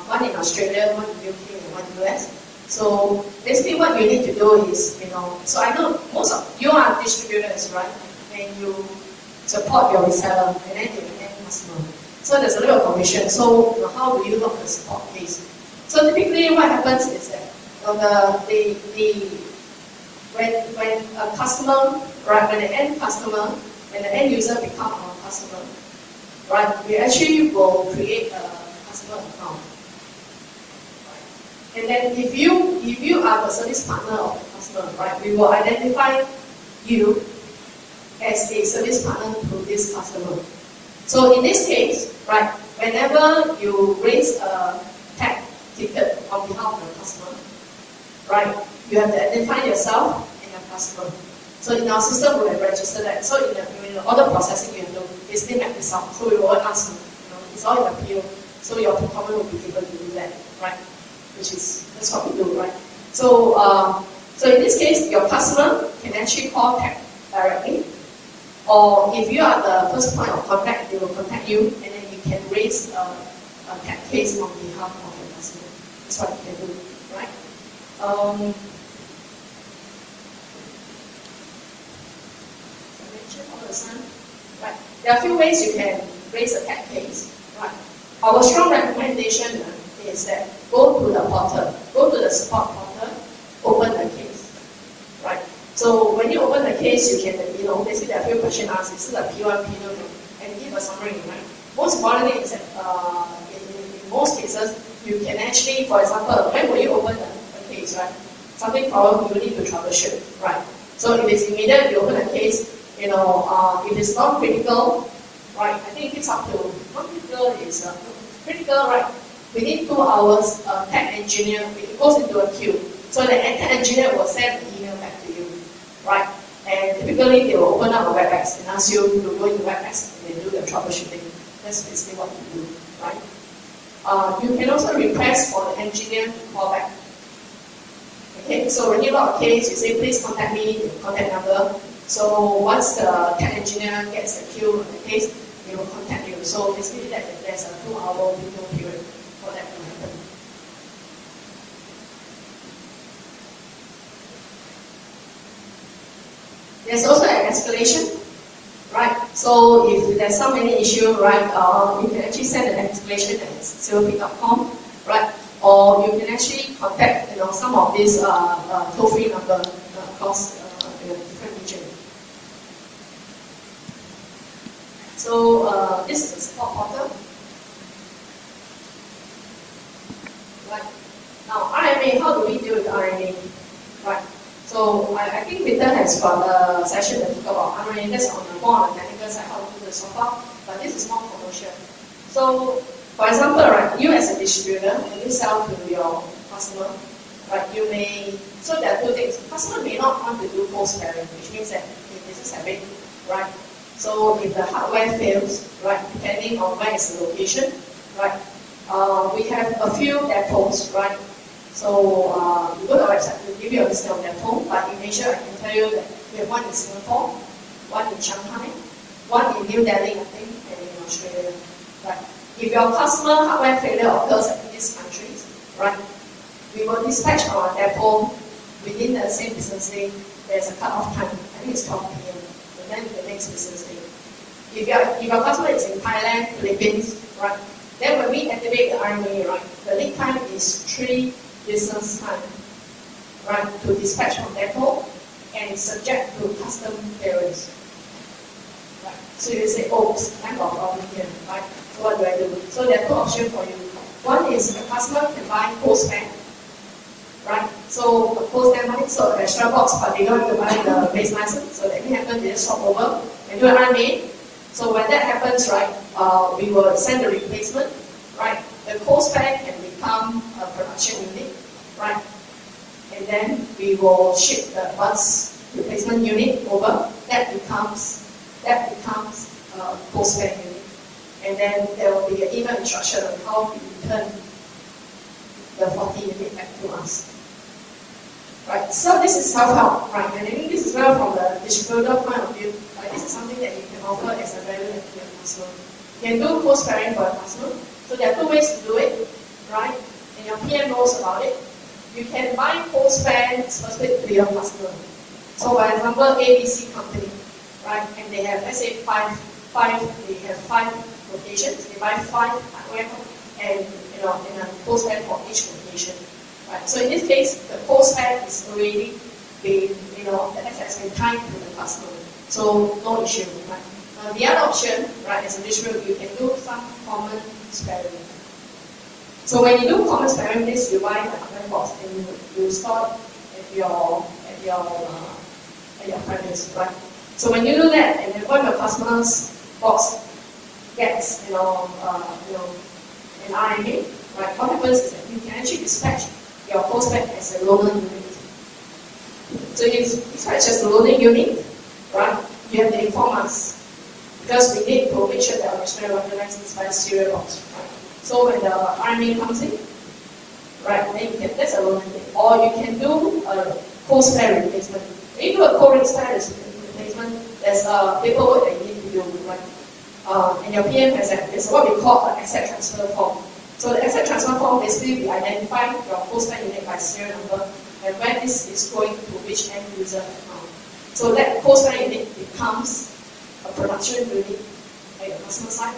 One in Australia, one in UK, and one in US. So basically, what you need to do is, So I know most of you are distributors, right? And you support your reseller, and then you end customer. So there's a little commission. So how do you look at the support case? So typically what happens is that when a customer, right, when the end user become our customer, right, we actually will create a customer account. And then if you are the service partner of the customer, right, we will identify you as a service partner to this customer. So in this case, right, whenever you raise a tag ticket on behalf of the customer, right, you have to identify yourself and your customer. So in our system, we have registered that. So in the order processing, you have to basically map this out. So we will ask you, it's all in the PO. So your procurement will be able to do that, right? That's what we do, right? So, so in this case, your customer can actually call tag directly, or if you are the first point of contact, they will contact you, and then you can raise a tag case on behalf of your customer. That's what you can do, right? Right. There are a few ways you can raise a tag case, right? Our strong recommendation is that go to the portal, go to the support portal, open the case, right? So when you open the case, you can, basically there are a few questions asked. This is a P1, P2, and give a summary, right? Most important thing is that in most cases, you can actually, for example, when will you open the case, right? Something problem you need to troubleshoot, right? So if it's immediate, you open the case. If it's not critical, right? I think it's up to not critical is critical, right? Within 2 hours, tech engineer, it goes into a queue. So the tech engineer will send an email back to you, right? And typically they will open up a WebEx and ask you to go into WebEx and then do the troubleshooting. That's basically what you do, right? You can also request for the engineer to call back. Okay, so when you log a case, you say, please contact me, the contact number. So once the tech engineer gets the queue of the case, they will contact you. So basically there's a 2-hour window period for that to happen. There's also an escalation, right? So if there's some any issue, right, you can actually send an escalation at silverpeak.com, right? Or you can actually contact, some of these toll-free number across different region. So this is the support portal. Right. Now RMA, how do we deal with RMA? Right. So I think Peter has got a session to talk about RMA. That's more on the technical side, how to do the support. But this is more commercial. So for example, right, you as a distributor, when you sell to your customer, right, you may, so there are 2 things. Customer may not want to do post-pairing, which means that if this is habit, right? So if the hardware fails, right, depending on where is the location, right, we have a few depots, right? So you go to our website, we'll give you a list of depot, but in Asia, I can tell you that we have one in Singapore, one in Shanghai, one in New Delhi, I think, and in Australia, right? If your customer hardware failure occurs in these countries, right, we will dispatch our depot within the same business day. There's a cut-off time, I think it's 12 p.m. and then the next business day. If your customer is in Thailand, Philippines, right, then when we activate the RMA, right, the lead time is 3 business time, right, to dispatch from depot and subject to custom clearance. Right. So you say, oh, I got a problem here, right? So what do I do? So there are 2 options for you. One is the customer can buy post-pack, right? So post-pack money, so extra box, but they don't have to buy the base license. So that can happen, they just swap over and do an RMA. So when that happens, right, we will send the replacement, right? The post-pack can become a production unit, right? And then we will ship the bus replacement unit over. That becomes post-pack unit. And then there will be an email instruction on how to return the 40 unit back to us. Right, so this is self-help, right? And I think this is well from the distributor point of view. Right? This is something that you can offer as a value to your customer. You can do post-pairing for a customer. So there are 2 ways to do it, right? And your PM knows about it. You can buy post-pair specific to your customer. So for example, ABC company, right? And they have, let's say, they have 5 locations. They buy 5 hardware and in a post-pair for each location. Right. So in this case, the post-pack is already been, the access has been tied to the customer. So no issue. Right? The other option, right, as a distributor, you can do some common sparing. So when you do common sparing list, you buy the hardware box and you store it at your premise, right? So when you do that, and then when your customer's box gets an RMA, right? What happens is that you can actually dispatch your postpaid as a loaner unit. So you dispatch as a loaner unit, right? You have to inform us because we need to make sure that our machinery recognizes by serial box, right? So when the RMA comes in, right, then you can, that's a loaner unit. Or you can do a co-spare replacement. When you do a co-spare replacement, there's a paperwork that you need to do, right? And your PM has what we call an asset transfer form. So the asset transfer form basically we identify your postpaid unit by serial number and when this is going to which end user account. So that postpaid unit becomes a production unit at your customer side,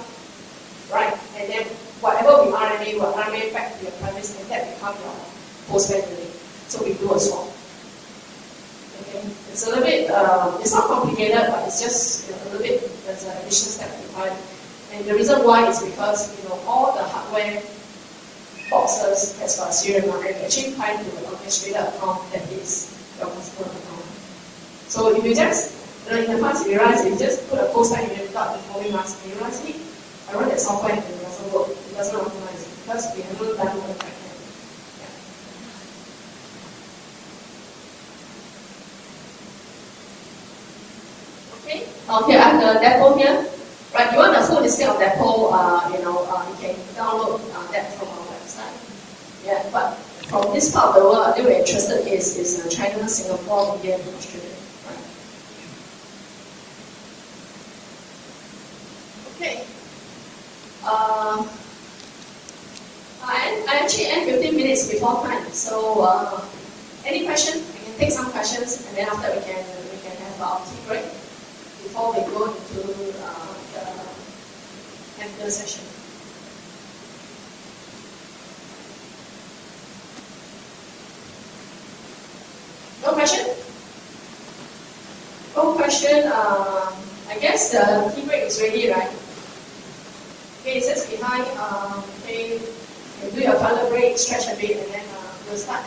right? And then whatever we RMA will RMA back to your premise and that becomes your postpaid unit. So we do a swap. Okay, it's a little bit, it's not complicated, but it's just a little bit, there's an additional step required. And the reason why is because, all the hardware boxes has got a serial number and actually tied to the orchestrator account that is your customer account. So if you just, in the past you realize if you just put a postpaid unit without informing us, and you realize, hey, I run that software and it doesn't work, it doesn't recognize it, because we haven't done the back end. Okay, I have the depot here. Right, you want the full listing of depot, you can download that from our website. Yeah, but from this part of the world, I think we're interested is China, Singapore, India, and Australia. Right? Okay. I actually end 15 minutes before time. So any question? We can take some questions, and then after we can have our tea break before we go into the after session. No question? No question. I guess the tea break is ready, right? Okay, it sits behind. Okay, you do your toilet break, stretch a bit, and then we'll start.